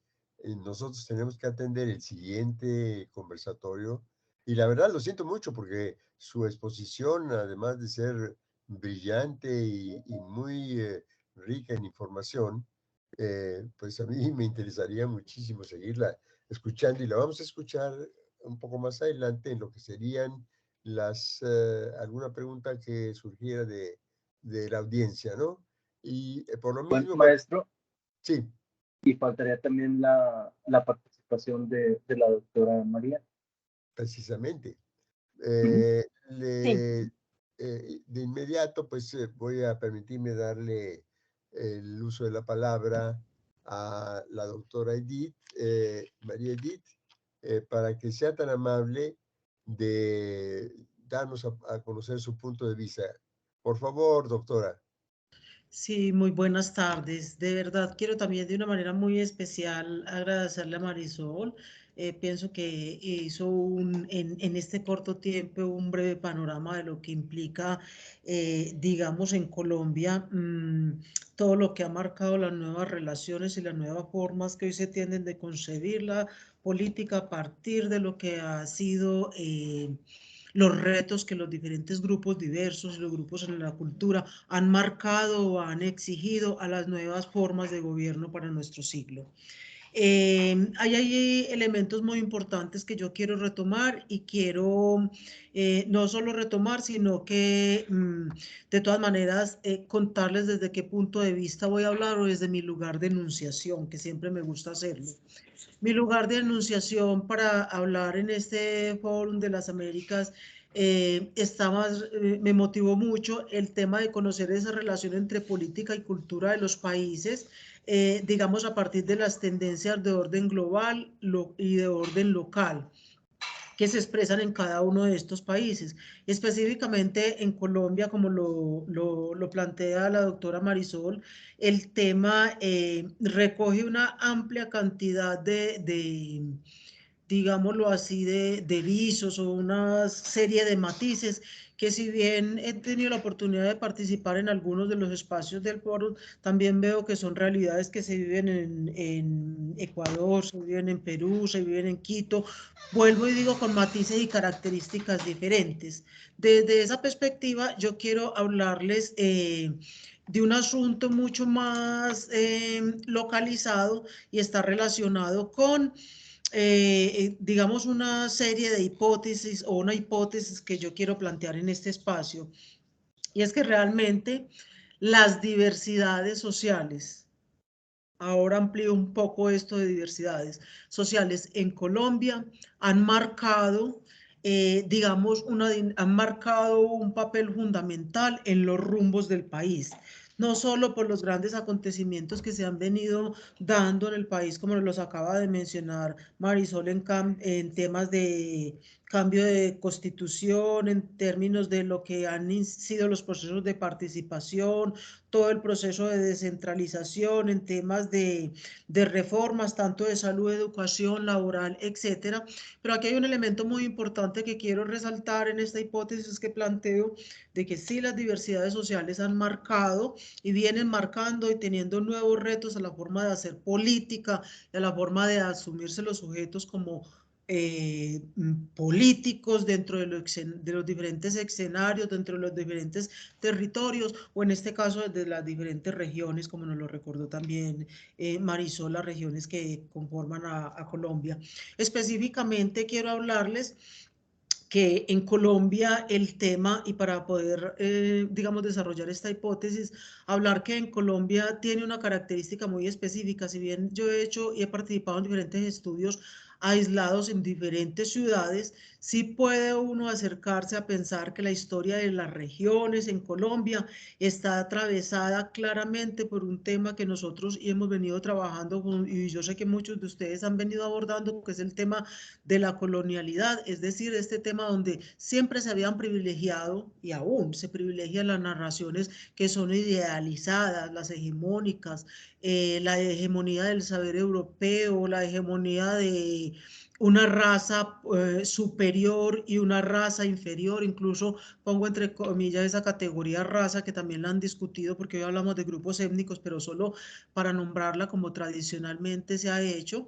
nosotros tenemos que atender el siguiente conversatorio y la verdad lo siento mucho porque su exposición, además de ser brillante y muy rica en información, pues a mí me interesaría muchísimo seguirla escuchando y la vamos a escuchar un poco más adelante en lo que serían alguna pregunta que surgiera de la audiencia, ¿no? Y por lo Bueno, mismo, maestro, sí, y faltaría también la participación de la doctora María. precisamente. Ujú. sí, De inmediato, pues voy a permitirme darle el uso de la palabra a la doctora Edith, María Edith, para que sea tan amable de darnos a conocer su punto de vista. Por favor, doctora. Sí, muy buenas tardes. De verdad, quiero también de una manera muy especial agradecerle a Marisol. Pienso que hizo en este corto tiempo un breve panorama de lo que implica, digamos, en Colombia, todo lo que ha marcado las nuevas relaciones y las nuevas formas que hoy se tienden de concebir la política a partir de lo que ha sido los retos que los diferentes grupos diversos, los grupos en la cultura han marcado o han exigido a las nuevas formas de gobierno para nuestro siglo. Hay elementos muy importantes que yo quiero retomar y quiero no solo retomar, sino que de todas maneras contarles desde qué punto de vista voy a hablar o desde mi lugar de enunciación, que siempre me gusta hacerlo. Mi lugar de enunciación para hablar en este Fórum de las Américas me motivó mucho el tema de conocer esa relación entre política y cultura de los países, digamos a partir de las tendencias de orden global y de orden local que se expresan en cada uno de estos países. Específicamente en Colombia, como lo plantea la doctora Marisol, el tema recoge una amplia cantidad digámoslo así, de visos o una serie de matices que si bien he tenido la oportunidad de participar en algunos de los espacios del foro, también veo que son realidades que se viven en Ecuador, se viven en Perú, se viven en Quito, vuelvo y digo con matices y características diferentes. Desde esa perspectiva yo quiero hablarles de un asunto mucho más localizado y está relacionado con digamos, una serie de hipótesis o una hipótesis que yo quiero plantear en este espacio, y es que realmente las diversidades sociales, ahora amplío un poco esto de diversidades sociales en Colombia, han marcado, digamos, han marcado un papel fundamental en los rumbos del país. No solo por los grandes acontecimientos que se han venido dando en el país, como los acaba de mencionar Marisol en temas de cambio de constitución, en términos de lo que han sido los procesos de participación, todo el proceso de descentralización, en temas de reformas, tanto de salud, educación, laboral, etcétera. Pero aquí hay un elemento muy importante que quiero resaltar en esta hipótesis que planteo, de que sí las diversidades sociales han marcado y vienen marcando y teniendo nuevos retos a la forma de hacer política, a la forma de asumirse los sujetos como políticos dentro de los diferentes escenarios, dentro de los diferentes territorios, o en este caso desde las diferentes regiones, como nos lo recordó también Marisol, las regiones que conforman a Colombia. Específicamente quiero hablarles que en Colombia el tema, y para poder, digamos, desarrollar esta hipótesis, hablar que en Colombia tiene una característica muy específica. Si bien yo he hecho y he participado en diferentes estudios aislados en diferentes ciudades, sí puede uno acercarse a pensar que la historia de las regiones en Colombia está atravesada claramente por un tema que nosotros hemos venido trabajando y yo sé que muchos de ustedes han venido abordando, que es el tema de la colonialidad, es decir, este tema donde siempre se habían privilegiado y aún se privilegian las narraciones que son idealizadas, las hegemónicas, la hegemonía del saber europeo, la hegemonía de una raza superior y una raza inferior, incluso pongo entre comillas esa categoría raza que también la han discutido porque hoy hablamos de grupos étnicos, pero solo para nombrarla como tradicionalmente se ha hecho.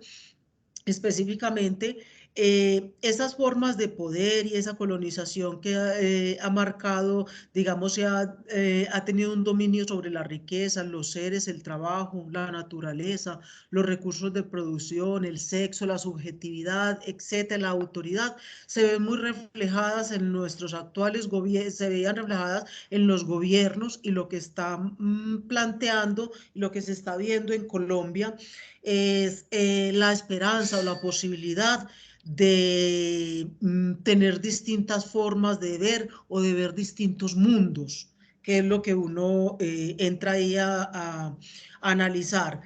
Específicamente, esas formas de poder y esa colonización que ha marcado, digamos, ha tenido un dominio sobre la riqueza, los seres, el trabajo, la naturaleza, los recursos de producción, el sexo, la subjetividad, etcétera, la autoridad, se ven muy reflejadas en nuestros actuales gobiernos, se veían reflejadas en los gobiernos, y lo que está planteando, lo que se está viendo en Colombia, es la esperanza o la posibilidad de tener distintas formas de ver o de ver distintos mundos, que es lo que uno entra ahí a analizar.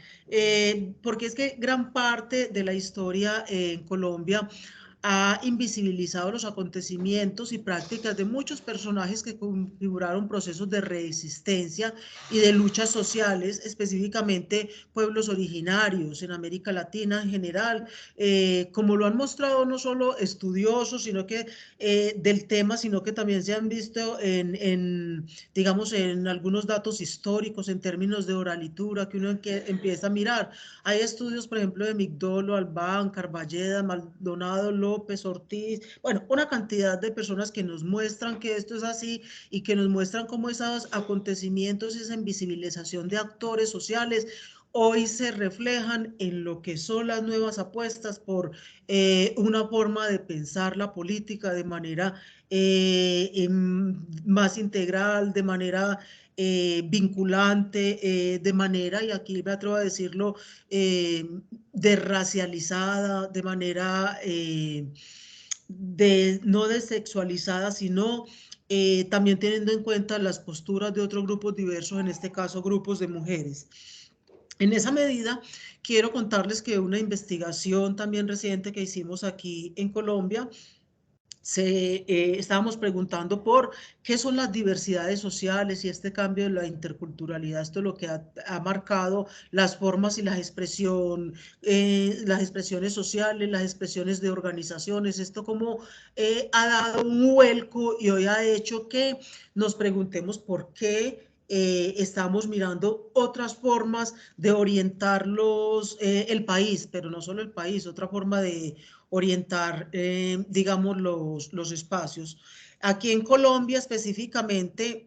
Porque es que gran parte de la historia en Colombia ha invisibilizado los acontecimientos y prácticas de muchos personajes que configuraron procesos de resistencia y de luchas sociales, específicamente pueblos originarios en América Latina en general, como lo han mostrado no solo estudiosos, sino que del tema, sino que también se han visto digamos, en algunos datos históricos en términos de oralitura que uno empieza a mirar. Hay estudios, por ejemplo, de Migdolo, Albán, Carballeda, Maldonado, López, Ortiz, bueno, una cantidad de personas que nos muestran que esto es así y que nos muestran cómo esos acontecimientos y esa invisibilización de actores sociales hoy se reflejan en lo que son las nuevas apuestas por una forma de pensar la política de manera más integral, de manera vinculante, de manera, y aquí me atrevo a decirlo, desracializada, de manera no desexualizada, sino también teniendo en cuenta las posturas de otros grupos diversos, en este caso grupos de mujeres. En esa medida, quiero contarles que una investigación también reciente que hicimos aquí en Colombia, estábamos preguntando por qué son las diversidades sociales y este cambio de la interculturalidad. Esto es lo que ha marcado las formas y las expresiones sociales, las expresiones de organizaciones. Esto como ha dado un vuelco y hoy ha hecho que nos preguntemos por qué estamos mirando otras formas de orientar el país, pero no solo el país, otra forma de orientar, digamos, los espacios. Aquí en Colombia específicamente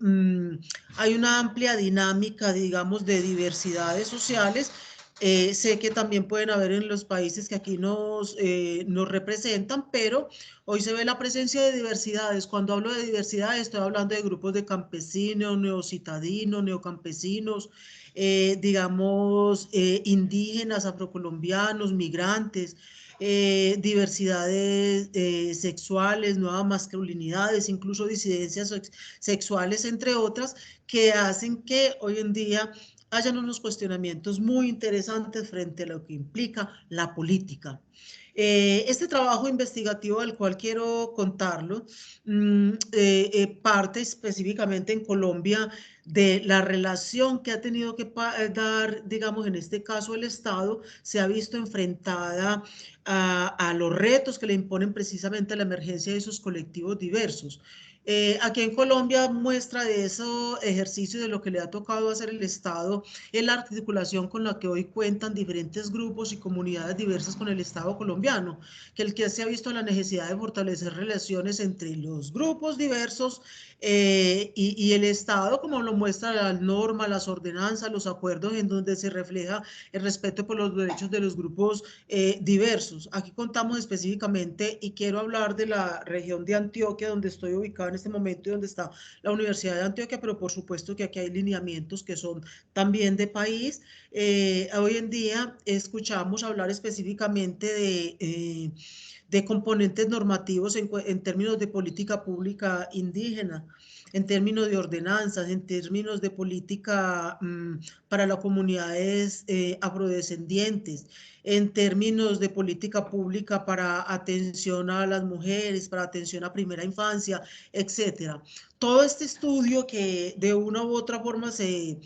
hay una amplia dinámica, digamos, de diversidades sociales. Sé que también pueden haber en los países que aquí nos representan, pero hoy se ve la presencia de diversidades. Cuando hablo de diversidad, estoy hablando de grupos de campesinos, neocitadinos, neocampesinos, digamos, indígenas, afrocolombianos, migrantes, diversidades sexuales, nuevas masculinidades, incluso disidencias sexuales, entre otras, que hacen que hoy en día hayan unos cuestionamientos muy interesantes frente a lo que implica la política. Este trabajo investigativo del cual quiero contarlo parte específicamente en Colombia de la relación que ha tenido que dar, digamos, en este caso el Estado, se ha visto enfrentada a los retos que le imponen precisamente la emergencia de esos colectivos diversos. Aquí en Colombia muestra de ese ejercicio de lo que le ha tocado hacer el Estado es la articulación con la que hoy cuentan diferentes grupos y comunidades diversas con el Estado colombiano, que el que se ha visto la necesidad de fortalecer relaciones entre los grupos diversos y el Estado, como lo muestra la norma, las ordenanzas, los acuerdos en donde se refleja el respeto por los derechos de los grupos diversos. Aquí contamos específicamente y quiero hablar de la región de Antioquia, donde estoy ubicada en este momento y donde está la Universidad de Antioquia, pero por supuesto que aquí hay lineamientos que son también de país. Hoy en día escuchamos hablar específicamente de componentes normativos en términos de política pública indígena, en términos de ordenanzas, en términos de política para las comunidades afrodescendientes, en términos de política pública para atención a las mujeres, para atención a primera infancia, etcétera. Todo este estudio que de una u otra forma se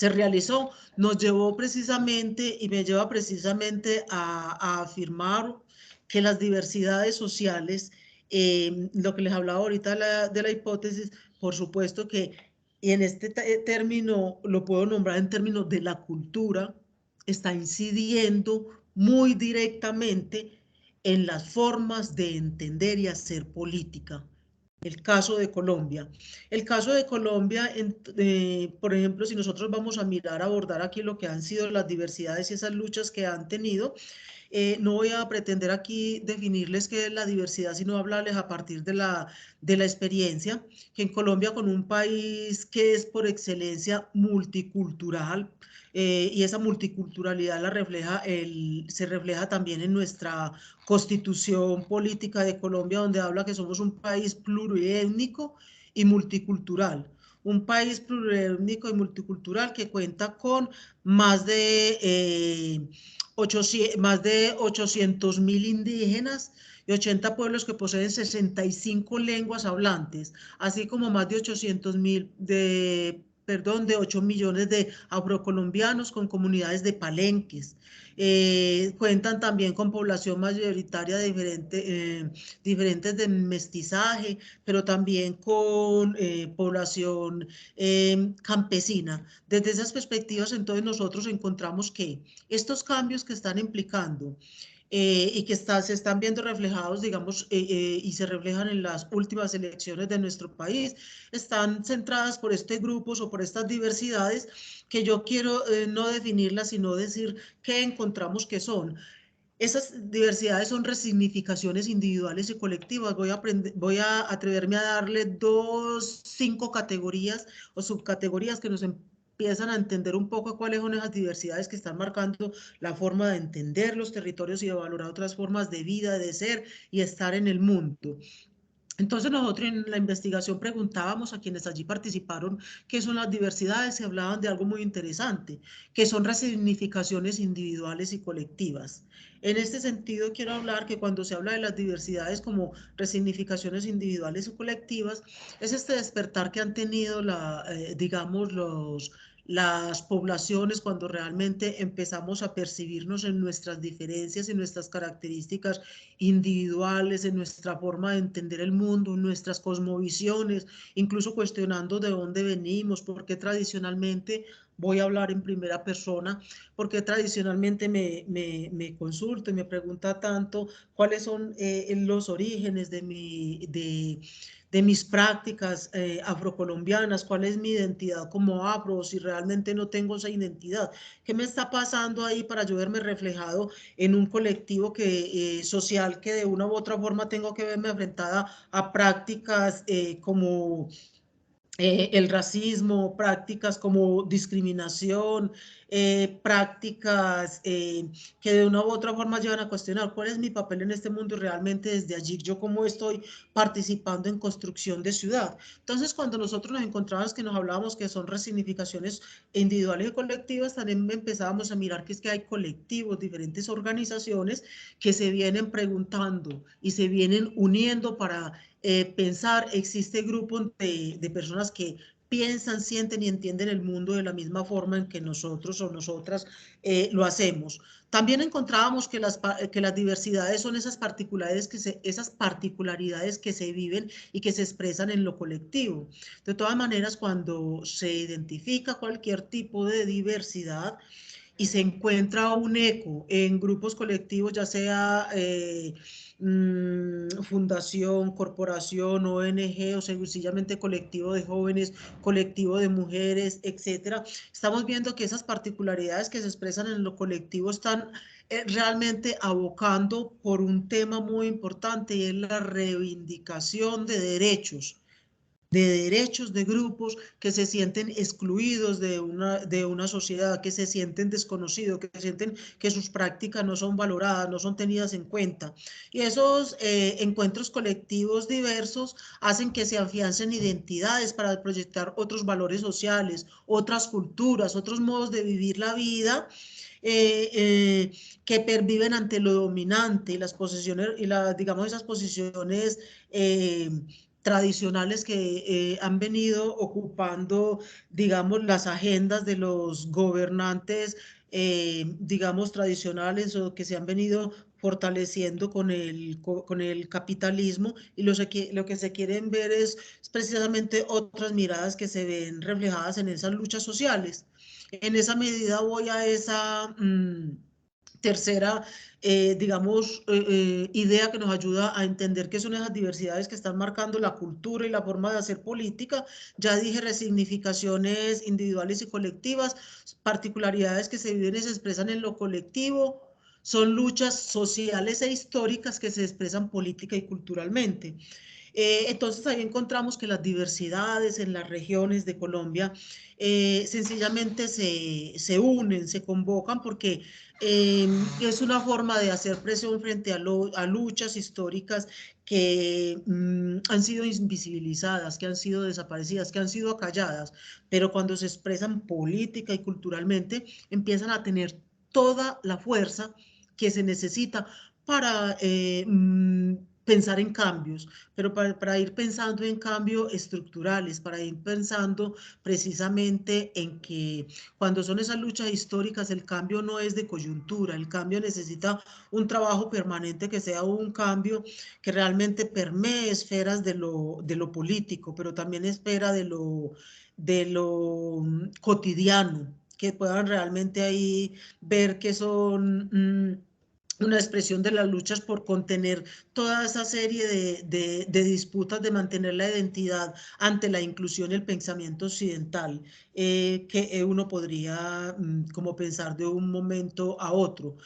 realizó, nos llevó precisamente y me lleva precisamente a afirmar que las diversidades sociales, lo que les hablaba ahorita de la hipótesis, por supuesto que, y en este término lo puedo nombrar en términos de la cultura, está incidiendo muy directamente en las formas de entender y hacer política. El caso de Colombia. El caso de Colombia, por ejemplo, si nosotros vamos a mirar, abordar aquí lo que han sido las diversidades y esas luchas que han tenido, no voy a pretender aquí definirles qué es la diversidad, sino hablarles a partir de la experiencia, que en Colombia, con un país que es por excelencia multicultural, y esa multiculturalidad se refleja también en nuestra Constitución Política de Colombia, donde habla que somos un país pluriétnico y multicultural. Un país pluriétnico y multicultural que cuenta con más de 800.000 indígenas y 80 pueblos que poseen 65 lenguas hablantes, así como más de 800.000 de 8 millones de afrocolombianos con comunidades de palenques. Cuentan también con población mayoritaria diferentes de mestizaje, pero también con población campesina. Desde esas perspectivas, entonces, nosotros encontramos que estos cambios que están implicando y que se están viendo reflejados, digamos, y se reflejan en las últimas elecciones de nuestro país, están centradas por estos grupos o por estas diversidades que yo quiero no definirlas, sino decir qué encontramos que son. Esas diversidades son resignificaciones individuales y colectivas. Voy a atreverme a darle 5 categorías o subcategorías que nos empiezan a entender un poco cuáles son esas diversidades que están marcando la forma de entender los territorios y de valorar otras formas de vida, de ser y estar en el mundo. Entonces nosotros en la investigación preguntábamos a quienes allí participaron qué son las diversidades y hablaban de algo muy interesante, que son resignificaciones individuales y colectivas. En este sentido quiero hablar que cuando se habla de las diversidades como resignificaciones individuales y colectivas, es este despertar que han tenido digamos, las poblaciones cuando realmente empezamos a percibirnos en nuestras diferencias, en nuestras características individuales, en nuestra forma de entender el mundo, en nuestras cosmovisiones, incluso cuestionando de dónde venimos, por qué tradicionalmente, voy a hablar en primera persona, porque tradicionalmente me consulto y me pregunta tanto cuáles son los orígenes de mis prácticas afrocolombianas, cuál es mi identidad como afro, si realmente no tengo esa identidad, qué me está pasando ahí para yo verme reflejado en un colectivo social que de una u otra forma tengo que verme enfrentada a prácticas como el racismo, prácticas como discriminación, prácticas que de una u otra forma llevan a cuestionar cuál es mi papel en este mundo y realmente desde allí yo cómo estoy participando en construcción de ciudad. Entonces, cuando nosotros nos encontramos que nos hablábamos que son resignificaciones individuales y colectivas, también empezábamos a mirar que es que hay colectivos, diferentes organizaciones que se vienen preguntando y se vienen uniendo para pensar, existe grupos de personas que piensan, sienten y entienden el mundo de la misma forma en que nosotros o nosotras lo hacemos. También encontrábamos que las diversidades son esas particularidades que se viven y que se expresan en lo colectivo. De todas maneras, cuando se identifica cualquier tipo de diversidad, y se encuentra un eco en grupos colectivos, ya sea fundación, corporación, ONG o sencillamente colectivo de jóvenes, colectivo de mujeres, etcétera. Estamos viendo que esas particularidades que se expresan en lo colectivo están realmente abocando por un tema muy importante y es la reivindicación de derechos de grupos que se sienten excluidos de una sociedad, que se sienten desconocidos, que sienten que sus prácticas no son valoradas, no son tenidas en cuenta. Y esos encuentros colectivos diversos hacen que se afiancen identidades para proyectar otros valores sociales, otras culturas, otros modos de vivir la vida, que perviven ante lo dominante y las posiciones, y digamos esas posiciones tradicionales que han venido ocupando, digamos, las agendas de los gobernantes, digamos, tradicionales o que se han venido fortaleciendo con el capitalismo y lo que se quieren ver es precisamente otras miradas que se ven reflejadas en esas luchas sociales. En esa medida voy a esa tercera, digamos, idea que nos ayuda a entender qué son esas diversidades que están marcando la cultura y la forma de hacer política. Ya dije resignificaciones individuales y colectivas, particularidades que se viven y se expresan en lo colectivo, son luchas sociales e históricas que se expresan política y culturalmente. Entonces ahí encontramos que las diversidades en las regiones de Colombia sencillamente se unen, se convocan porque es una forma de hacer presión frente a luchas históricas que han sido invisibilizadas, que han sido desaparecidas, que han sido acalladas, pero cuando se expresan política y culturalmente empiezan a tener toda la fuerza que se necesita para pensar en cambios, pero para ir pensando en cambios estructurales, para ir pensando precisamente en que cuando son esas luchas históricas el cambio no es de coyuntura, el cambio necesita un trabajo permanente que sea un cambio que realmente permee esferas de lo político, pero también espera de lo cotidiano, que puedan realmente ahí ver que son una expresión de las luchas por contener toda esa serie de disputas, de mantener la identidad ante la inclusión y el pensamiento occidental, que uno podría como pensar de un momento a otro.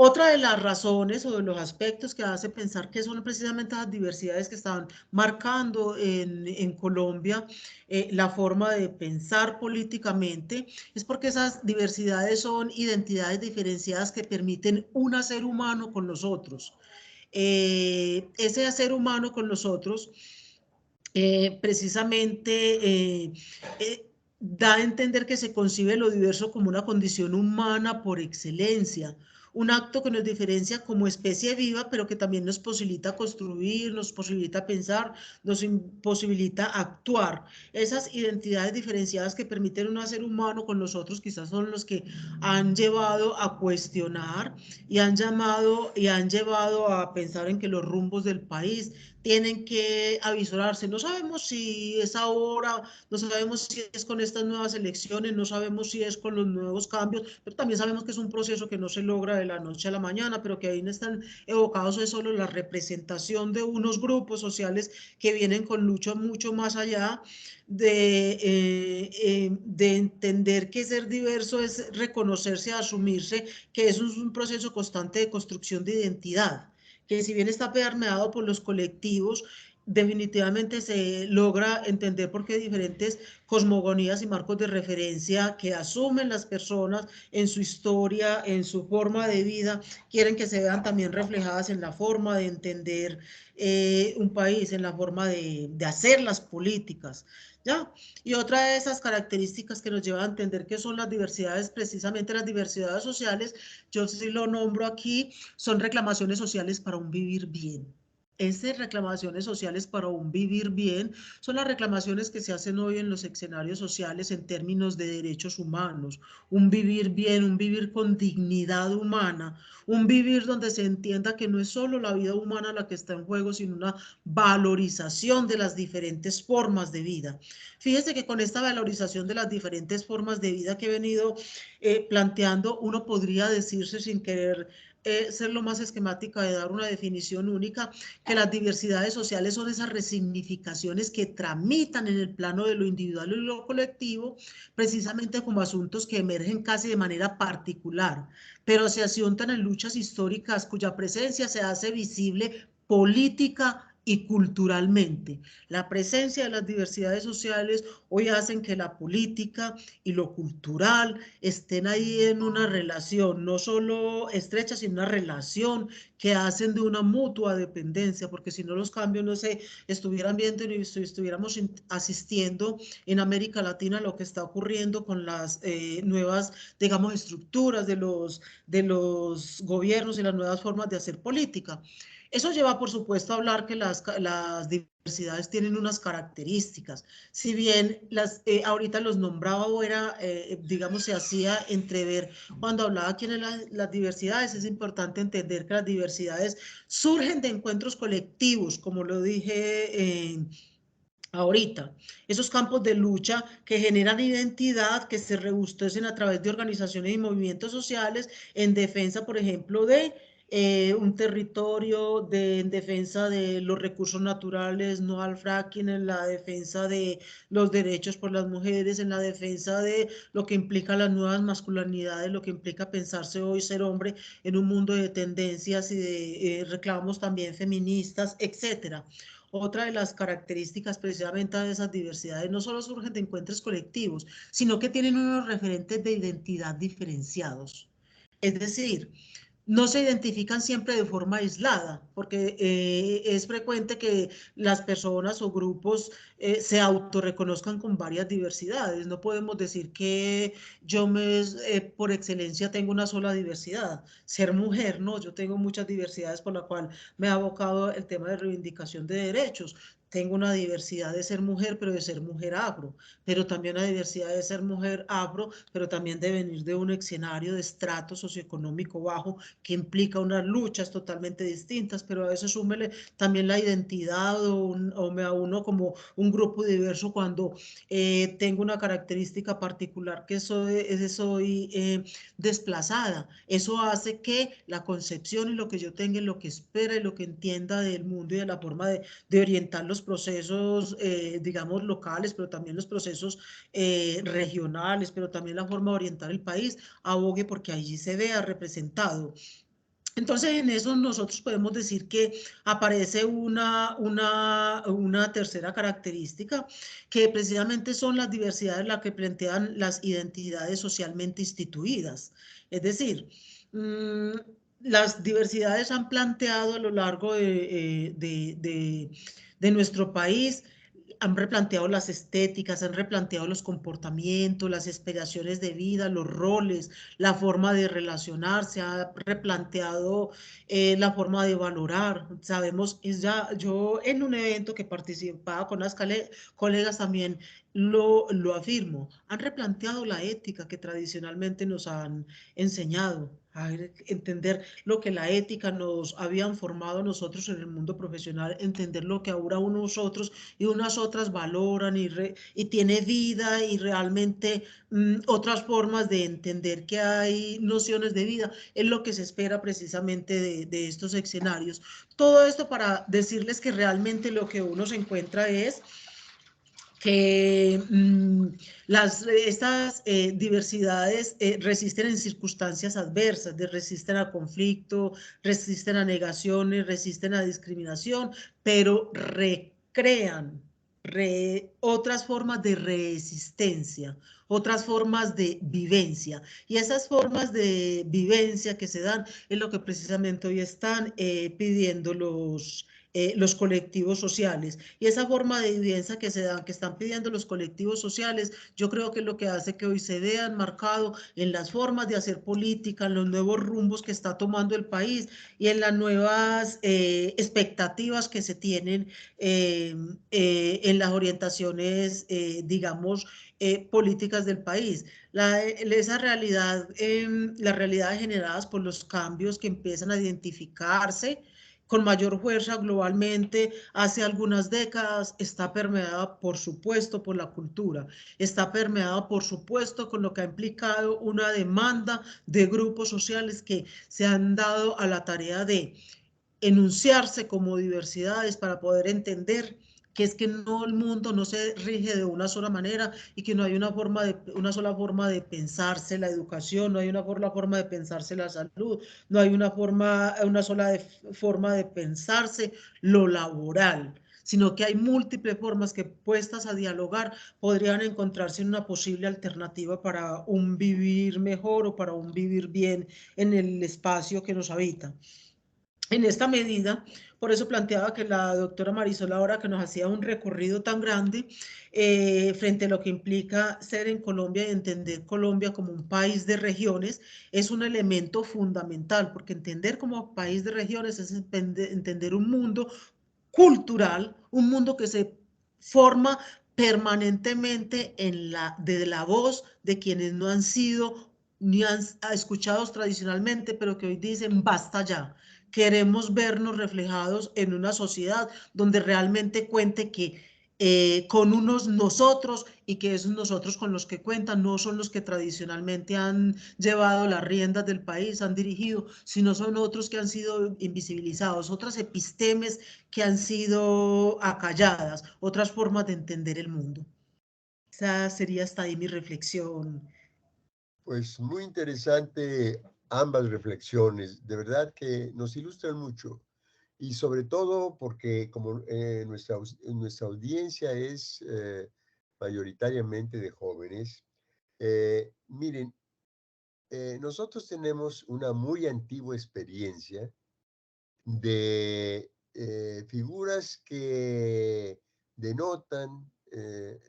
Otra de las razones o de los aspectos que hace pensar que son precisamente las diversidades que están marcando en Colombia la forma de pensar políticamente, es porque esas diversidades son identidades diferenciadas que permiten un hacer humano con los otros. Ese hacer humano con los otros precisamente da a entender que se concibe lo diverso como una condición humana por excelencia, un acto que nos diferencia como especie viva, pero que también nos posibilita construir, nos posibilita pensar, nos posibilita actuar. Esas identidades diferenciadas que permiten un ser humano con los otros quizás son los que han llevado a cuestionar y han llevado a pensar en que los rumbos del país tienen que avisorarse. No sabemos si es ahora, no sabemos si es con estas nuevas elecciones, no sabemos si es con los nuevos cambios, pero también sabemos que es un proceso que no se logra de la noche a la mañana, pero que ahí no están evocados es solo la representación de unos grupos sociales que vienen con lucha mucho más allá de entender que ser diverso es reconocerse, asumirse, que eso es un proceso constante de construcción de identidad, que si bien está permeado por los colectivos, definitivamente se logra entender por qué diferentes cosmogonías y marcos de referencia que asumen las personas en su historia, en su forma de vida, quieren que se vean también reflejadas en la forma de entender un país, en la forma de hacer las políticas. ¿Ya? Y otra de esas características que nos lleva a entender que son las diversidades, precisamente las diversidades sociales, yo sí lo nombro aquí, son reclamaciones sociales para un vivir bien. Esas reclamaciones sociales para un vivir bien son las reclamaciones que se hacen hoy en los escenarios sociales en términos de derechos humanos, un vivir bien, un vivir con dignidad humana, un vivir donde se entienda que no es solo la vida humana la que está en juego, sino una valorización de las diferentes formas de vida. Fíjese que con esta valorización de las diferentes formas de vida que he venido planteando, uno podría decirse sin querer ser lo más esquemática de dar una definición única, que las diversidades sociales son esas resignificaciones que tramitan en el plano de lo individual y lo colectivo, precisamente como asuntos que emergen casi de manera particular, pero se asientan en luchas históricas cuya presencia se hace visible política y culturalmente. La presencia de las diversidades sociales hoy hacen que la política y lo cultural estén ahí en una relación, no solo estrecha, sino una relación que hacen de una mutua dependencia, porque si no los cambios no se estuvieran viendo y estuviéramos asistiendo en América Latina a lo que está ocurriendo con las nuevas, digamos, estructuras de los gobiernos y las nuevas formas de hacer política. Eso lleva, por supuesto, a hablar que las diversidades tienen unas características. Si bien ahorita los nombraba o era, digamos, se hacía entrever cuando hablaba quién eran las diversidades, es importante entender que las diversidades surgen de encuentros colectivos, como lo dije ahorita, esos campos de lucha que generan identidad, que se robustecen a través de organizaciones y movimientos sociales en defensa, por ejemplo, de un territorio, en defensa de los recursos naturales, no al fracking, en la defensa de los derechos por las mujeres, en la defensa de lo que implica las nuevas masculinidades, lo que implica pensarse hoy ser hombre en un mundo de tendencias y de reclamos también feministas, etcétera. Otra de las características precisamente de esas diversidades no solo surgen de encuentros colectivos, sino que tienen unos referentes de identidad diferenciados. Es decir, no se identifican siempre de forma aislada, porque es frecuente que las personas o grupos se autorreconozcan con varias diversidades. No podemos decir que yo por excelencia tengo una sola diversidad. Ser mujer, no, yo tengo muchas diversidades por la cual me ha abocado el tema de reivindicación de derechos. tengo una diversidad de ser mujer, pero de ser mujer afro, pero también una diversidad de ser mujer afro, pero también de venir de un escenario de estrato socioeconómico bajo que implica unas luchas totalmente distintas, pero a veces súmele también la identidad o me uno como un grupo diverso cuando tengo una característica particular que soy desplazada. Eso hace que la concepción y lo que yo tenga, y lo que espera y lo que entienda del mundo y de la forma de orientar los procesos, digamos, locales, pero también los procesos regionales, pero también la forma de orientar el país, abogue porque allí se vea representado. Entonces, en eso nosotros podemos decir que aparece una tercera característica, que precisamente son las diversidades las que plantean las identidades socialmente instituidas. Es decir, las diversidades han planteado a lo largo de nuestro país, han replanteado las estéticas, han replanteado los comportamientos, las aspiraciones de vida, los roles, la forma de relacionarse, ha replanteado la forma de valorar. Sabemos, yo en un evento que participaba con las colegas también lo afirmo, han replanteado la ética que tradicionalmente nos han enseñado, a entender lo que la ética nos habían formado nosotros en el mundo profesional, entender lo que ahora unos otros y unas otras valoran y tiene vida y realmente otras formas de entender que hay nociones de vida, es lo que se espera precisamente de estos escenarios. Todo esto para decirles que realmente lo que uno se encuentra es que estas diversidades resisten en circunstancias adversas, resisten al conflicto, resisten a negaciones, resisten a discriminación, pero recrean otras formas de resistencia, otras formas de vivencia. Y esas formas de vivencia que se dan es lo que precisamente hoy están pidiendo los colectivos sociales. Y esa forma de vivencia que se dan, que están pidiendo los colectivos sociales, yo creo que es lo que hace que hoy se vean marcado en las formas de hacer política, en los nuevos rumbos que está tomando el país y en las nuevas expectativas que se tienen en las orientaciones, digamos, políticas del país. Esa realidad, las realidades generadas por los cambios que empiezan a identificarse con mayor fuerza globalmente hace algunas décadas, está permeada, por supuesto, por la cultura, está permeada, por supuesto, con lo que ha implicado una demanda de grupos sociales que se han dado a la tarea de enunciarse como diversidades para poder entender que es que no, el mundo no se rige de una sola manera y que no hay una sola forma de pensarse la educación, no hay una sola forma de pensarse la salud, no hay una sola forma de pensarse lo laboral, sino que hay múltiples formas que, puestas a dialogar, podrían encontrarse en una posible alternativa para un vivir mejor o para un vivir bien en el espacio que nos habita. En esta medida, por eso planteaba que la doctora Marisol, ahora que nos hacía un recorrido tan grande frente a lo que implica ser en Colombia y entender Colombia como un país de regiones, es un elemento fundamental, porque entender como país de regiones es entender un mundo cultural, un mundo que se forma permanentemente desde la voz de quienes no han sido ni han escuchados tradicionalmente, pero que hoy dicen basta ya. Queremos vernos reflejados en una sociedad donde realmente cuente que con unos nosotros y que esos nosotros con los que cuentan no son los que tradicionalmente han llevado las riendas del país, han dirigido, sino son otros que han sido invisibilizados, otras epistemes que han sido acalladas, otras formas de entender el mundo. Esa sería hasta ahí mi reflexión. Pues muy interesante ambas reflexiones, de verdad que nos ilustran mucho y sobre todo porque como nuestra audiencia es mayoritariamente de jóvenes, miren, nosotros tenemos una muy antigua experiencia de figuras que denotan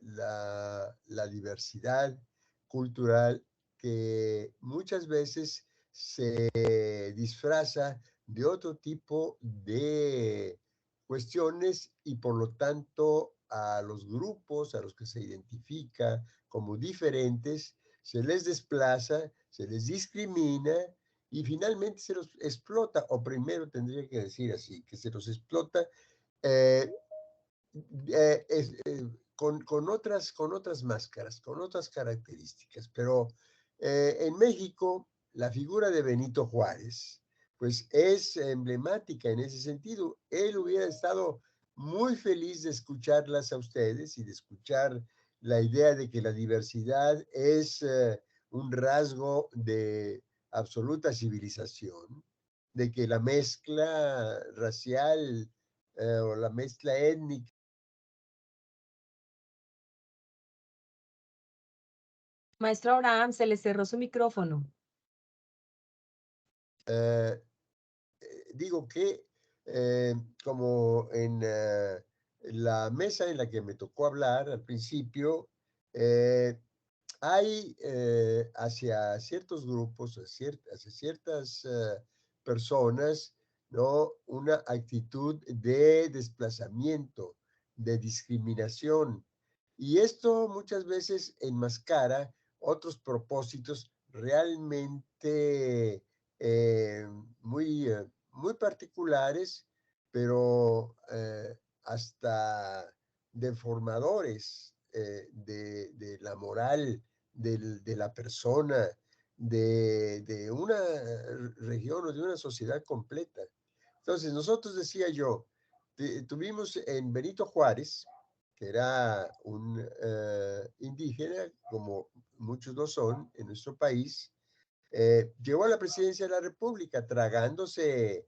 la diversidad cultural que muchas veces se disfraza de otro tipo de cuestiones y por lo tanto a los grupos a los que se identifica como diferentes se les desplaza, se les discrimina y finalmente se los explota, o primero tendría que decir así, que se los explota con otras máscaras, con otras características. Pero en México, la figura de Benito Juárez, pues es emblemática en ese sentido. Él hubiera estado muy feliz de escucharlas a ustedes y de escuchar la idea de que la diversidad es un rasgo de absoluta civilización, de que la mezcla racial o la mezcla étnica. Maestro Abraham, se le cerró su micrófono. Digo que como en la mesa en la que me tocó hablar al principio, hay hacia ciertos grupos, hacia ciertas personas, ¿no? Una actitud de desplazamiento, de discriminación. Y esto muchas veces enmascara otros propósitos realmente eh, muy particulares, pero hasta deformadores de la moral de la persona, de una región o de una sociedad completa. Entonces, nosotros, decía yo, tuvimos en Benito Juárez, que era un indígena, como muchos lo son en nuestro país, llegó a la presidencia de la República tragándose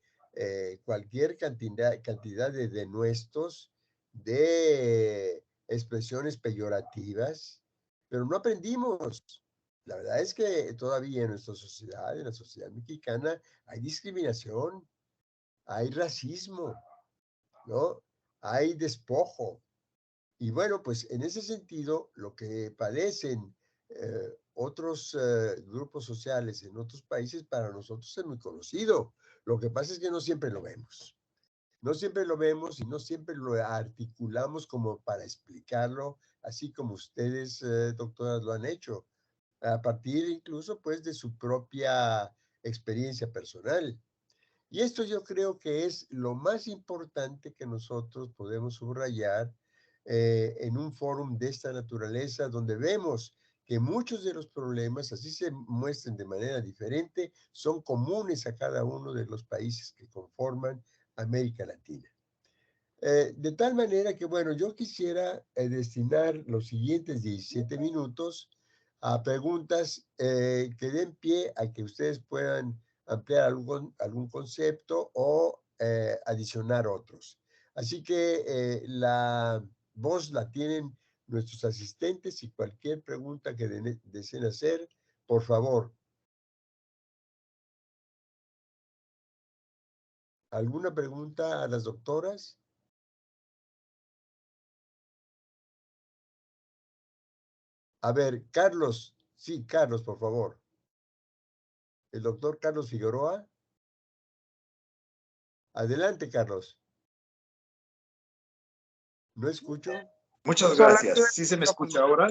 cualquier cantidad de denuestos, de expresiones peyorativas, pero no aprendimos. La verdad es que todavía en nuestra sociedad, en la sociedad mexicana, hay discriminación, hay racismo, ¿no? Hay despojo. Y bueno, pues en ese sentido, lo que padecen otros grupos sociales en otros países, para nosotros es muy conocido. Lo que pasa es que no siempre lo vemos. No siempre lo vemos y no siempre lo articulamos como para explicarlo, así como ustedes, doctoras, lo han hecho, a partir incluso pues de su propia experiencia personal. Y esto yo creo que es lo más importante que nosotros podemos subrayar en un fórum de esta naturaleza, donde vemos que muchos de los problemas, así se muestren de manera diferente, son comunes a cada uno de los países que conforman América Latina. De tal manera que, bueno, yo quisiera destinar los siguientes 17 minutos a preguntas que den pie a que ustedes puedan ampliar algún concepto o adicionar otros. Así que la voz la tienen nuestros asistentes y cualquier pregunta que deseen hacer, por favor. ¿Alguna pregunta a las doctoras? A ver, Carlos. Sí, Carlos, por favor. El doctor Carlos Figueroa. Adelante, Carlos. ¿No escucho? Muchas gracias. ¿Sí se me escucha ahora?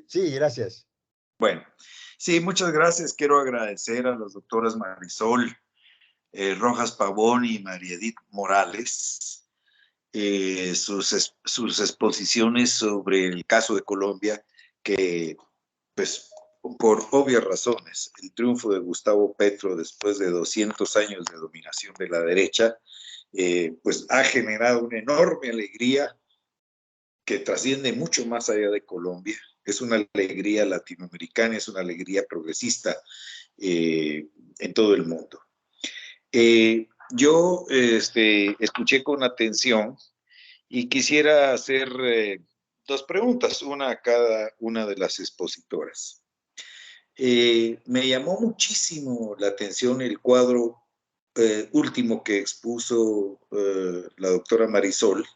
Sí, gracias. Bueno, sí, muchas gracias. Quiero agradecer a las doctoras Marisol Rojas Pavón y María Edith Morales sus exposiciones sobre el caso de Colombia, que, pues, por obvias razones, el triunfo de Gustavo Petro después de 200 años de dominación de la derecha, pues ha generado una enorme alegría que trasciende mucho más allá de Colombia. Es una alegría latinoamericana, es una alegría progresista en todo el mundo. Yo escuché con atención y quisiera hacer dos preguntas, una a cada una de las expositoras. Me llamó muchísimo la atención el cuadro último que expuso la doctora Marisol,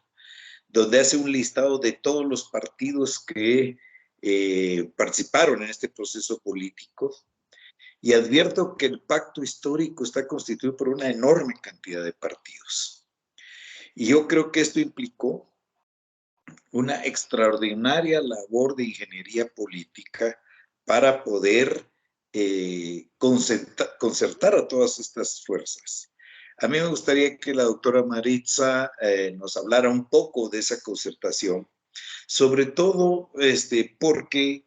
donde hace un listado de todos los partidos que participaron en este proceso político, y advierto que el pacto histórico está constituido por una enorme cantidad de partidos. Y yo creo que esto implicó una extraordinaria labor de ingeniería política para poder concertar a todas estas fuerzas. A mí me gustaría que la doctora Maritza nos hablara un poco de esa concertación, sobre todo porque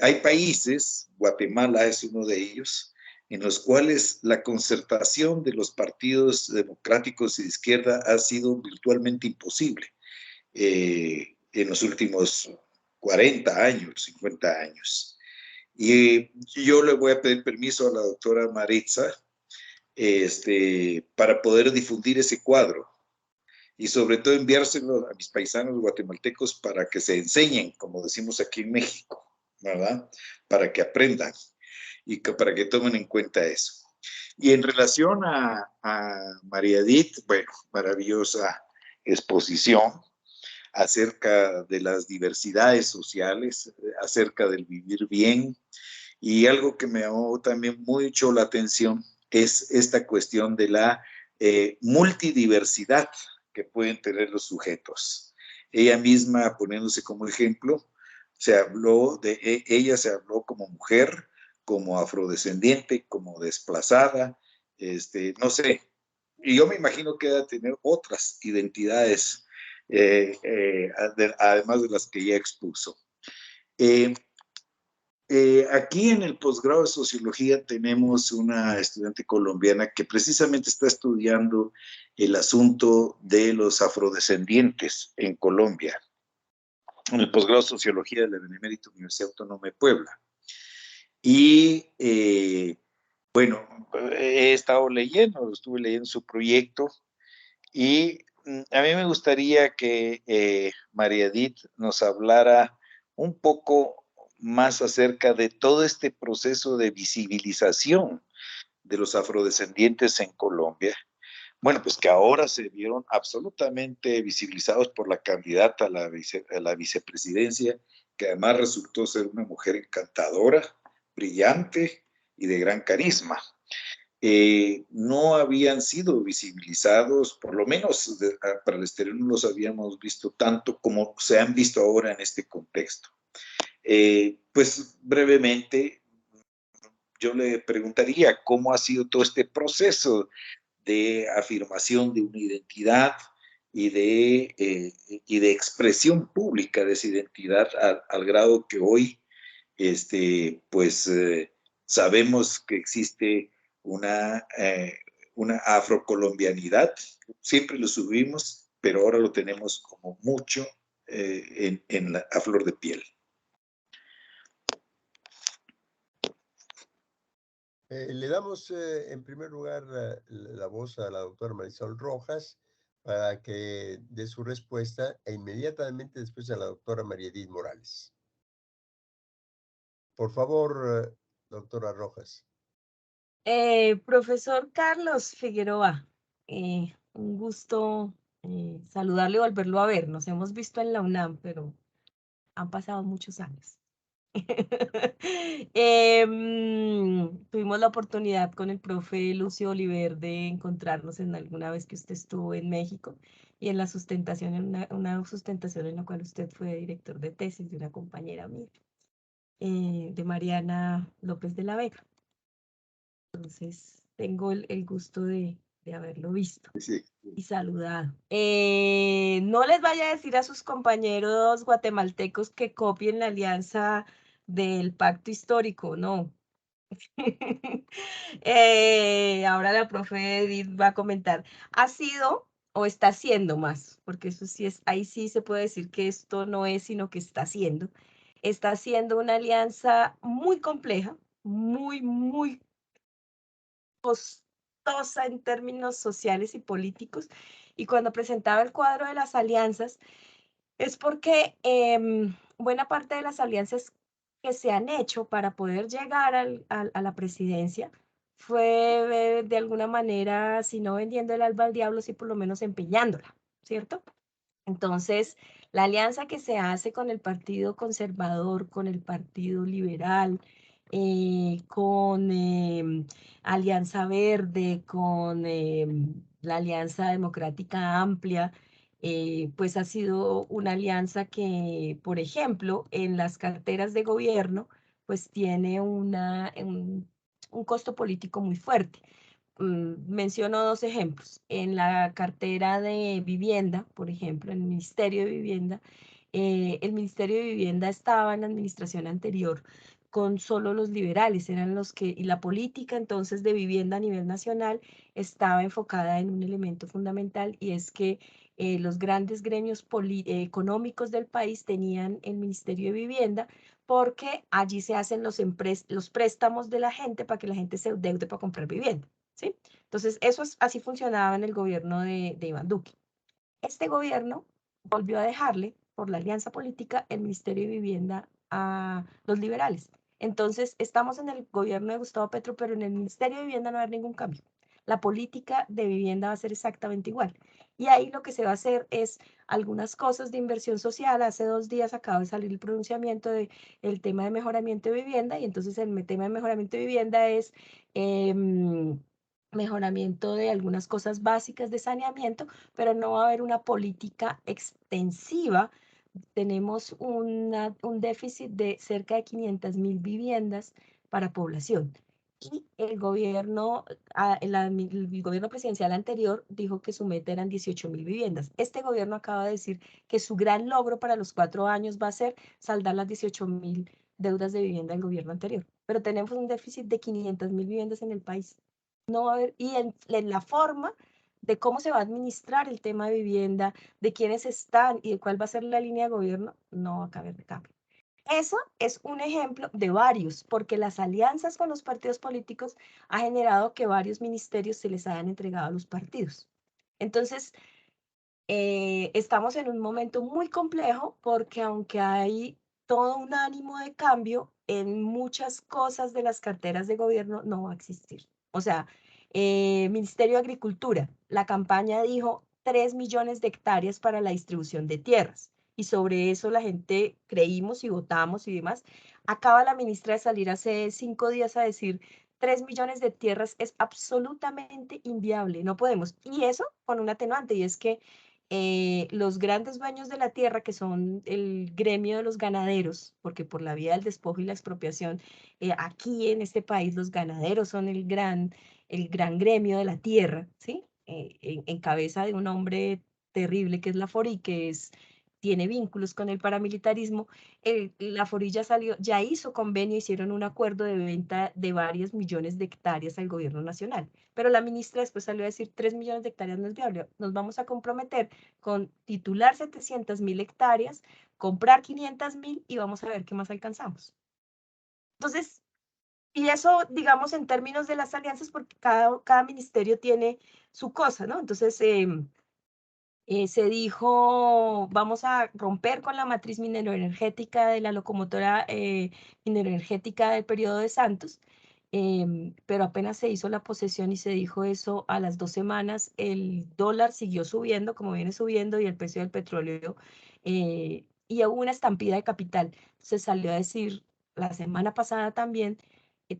hay países, Guatemala es uno de ellos, en los cuales la concertación de los partidos democráticos y de izquierda ha sido virtualmente imposible en los últimos 40 años, 50 años. Y yo le voy a pedir permiso a la doctora Maritza para poder difundir ese cuadro y sobre todo enviárselo a mis paisanos guatemaltecos para que se enseñen, como decimos aquí en México, ¿verdad? Para que aprendan y para que tomen en cuenta eso. Y en relación a María Edith, bueno, maravillosa exposición acerca de las diversidades sociales, acerca del vivir bien. Y algo que me llamó también mucho la atención es esta cuestión de la multidiversidad que pueden tener los sujetos. Ella misma, poniéndose como ejemplo, ella se habló como mujer, como afrodescendiente, como desplazada, no sé. Y yo me imagino que debe tener otras identidades, además de las que ya expuso. Aquí en el posgrado de Sociología tenemos una estudiante colombiana que precisamente está estudiando el asunto de los afrodescendientes en Colombia, en el posgrado de Sociología de la Benemérita Universidad Autónoma de Puebla. Y bueno, estuve leyendo su proyecto y a mí me gustaría que María Edith nos hablara un poco más acerca de todo este proceso de visibilización de los afrodescendientes en Colombia. Bueno, pues que ahora se vieron absolutamente visibilizados por la candidata a la vicepresidencia, que además resultó ser una mujer encantadora, brillante y de gran carisma. No habían sido visibilizados, por lo menos para el exterior no los habíamos visto tanto como se han visto ahora en este contexto. Pues brevemente, yo le preguntaría cómo ha sido todo este proceso de afirmación de una identidad y de expresión pública de esa identidad al grado que hoy sabemos que existe una afrocolombianidad. Siempre lo subimos, pero ahora lo tenemos como mucho a flor de piel. Le damos en primer lugar la voz a la doctora Marisol Rojas para que dé su respuesta e inmediatamente después a la doctora María Edith Morales. Por favor, doctora Rojas. Profesor Carlos Figueroa, un gusto saludarle y volverlo a ver. Nos hemos visto en la UNAM, pero han pasado muchos años. Tuvimos la oportunidad con el profe Lucio Oliver de encontrarnos en alguna vez que usted estuvo en México y en la sustentación, en una sustentación en la cual usted fue director de tesis de una compañera mía, de Mariana López de la Vega. Entonces, tengo el gusto de haberlo visto y saludado. No les vaya a decir a sus compañeros guatemaltecos que copien la alianza del pacto histórico, no. Ahora la profe Edith va a comentar, ¿ha sido o está haciendo más? Porque eso sí es, ahí sí se puede decir que esto no es, sino que está haciendo. Está haciendo una alianza muy compleja, muy costosa en términos sociales y políticos. Y cuando presentaba el cuadro de las alianzas, es porque buena parte de las alianzas que se han hecho para poder llegar a la presidencia fue de alguna manera, si no vendiendo el alma al diablo, sí por lo menos empeñándola, ¿cierto? Entonces, la alianza que se hace con el Partido Conservador, con el Partido Liberal, con Alianza Verde, con la Alianza Democrática Amplia, pues ha sido una alianza que, por ejemplo, en las carteras de gobierno, pues tiene un costo político muy fuerte. Menciono dos ejemplos. En la cartera de vivienda, por ejemplo, en el Ministerio de Vivienda, el Ministerio de Vivienda estaba en la administración anterior con solo los liberales, eran los que, y la política entonces de vivienda a nivel nacional estaba enfocada en un elemento fundamental, y es que los grandes gremios económicos del país tenían el Ministerio de Vivienda, porque allí se hacen los préstamos de la gente para que la gente se endeude para comprar vivienda, ¿sí? Entonces, así funcionaba en el gobierno de Iván Duque. Este gobierno volvió a dejarle, por la alianza política, el Ministerio de Vivienda a los liberales. Entonces, estamos en el gobierno de Gustavo Petro, pero en el Ministerio de Vivienda no va a haber ningún cambio. La política de vivienda va a ser exactamente igual. Y ahí lo que se va a hacer es algunas cosas de inversión social. Hace 2 días acaba de salir el pronunciamiento del tema de mejoramiento de vivienda, y entonces el tema de mejoramiento de vivienda es mejoramiento de algunas cosas básicas de saneamiento, pero no va a haber una política extensiva. Tenemos un déficit de cerca de 500.000 viviendas para población. Y el gobierno presidencial anterior dijo que su meta eran 18.000 viviendas. Este gobierno acaba de decir que su gran logro para los 4 años va a ser saldar las 18.000 deudas de vivienda del gobierno anterior. Pero tenemos un déficit de 500.000 viviendas en el país. No va a haber, y en la forma de cómo se va a administrar el tema de vivienda, de quiénes están y de cuál va a ser la línea de gobierno, no va a caber de cambio. Eso es un ejemplo de varios, porque las alianzas con los partidos políticos ha generado que varios ministerios se les hayan entregado a los partidos. Entonces, estamos en un momento muy complejo, porque aunque hay todo un ánimo de cambio, en muchas cosas de las carteras de gobierno no va a existir. O sea, Ministerio de Agricultura, la campaña dijo 3 millones de hectáreas para la distribución de tierras, y sobre eso la gente creímos y votamos y demás. Acaba la ministra de salir hace 5 días a decir 3 millones de tierras es absolutamente inviable, no podemos. Y eso con un atenuante, y es que los grandes dueños de la tierra, que son el gremio de los ganaderos, porque por la vía del despojo y la expropiación, aquí en este país los ganaderos son el gran gremio de la tierra, ¿sí? En cabeza de un hombre terrible que es Laforí, que tiene vínculos con el paramilitarismo. Laforí ya hizo convenio, hicieron un acuerdo de venta de varios millones de hectáreas al gobierno nacional. Pero la ministra después salió a decir 3 millones de hectáreas no es viable. Nos vamos a comprometer con titular 700.000 hectáreas, comprar 500.000 y vamos a ver qué más alcanzamos. Entonces, y eso, digamos, en términos de las alianzas, porque cada ministerio tiene su cosa, ¿no? Entonces, se dijo, vamos a romper con la matriz mineroenergética de la locomotora mineroenergética del periodo de Santos, pero apenas se hizo la posesión y se dijo eso, a las 2 semanas el dólar siguió subiendo, como viene subiendo, y el precio del petróleo, y hubo una estampida de capital. Se salió a decir la semana pasada también,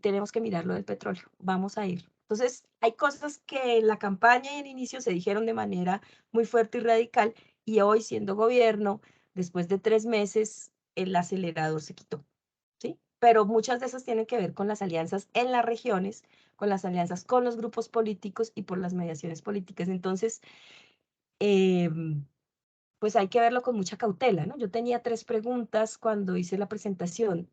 tenemos que mirar lo del petróleo, vamos a ir. Entonces, hay cosas que en la campaña y en inicio se dijeron de manera muy fuerte y radical, y hoy, siendo gobierno, después de 3 meses, el acelerador se quitó, ¿sí? Pero muchas de esas tienen que ver con las alianzas en las regiones, con las alianzas con los grupos políticos y por las mediaciones políticas. Entonces, pues hay que verlo con mucha cautela, ¿no? Yo tenía 3 preguntas cuando hice la presentación.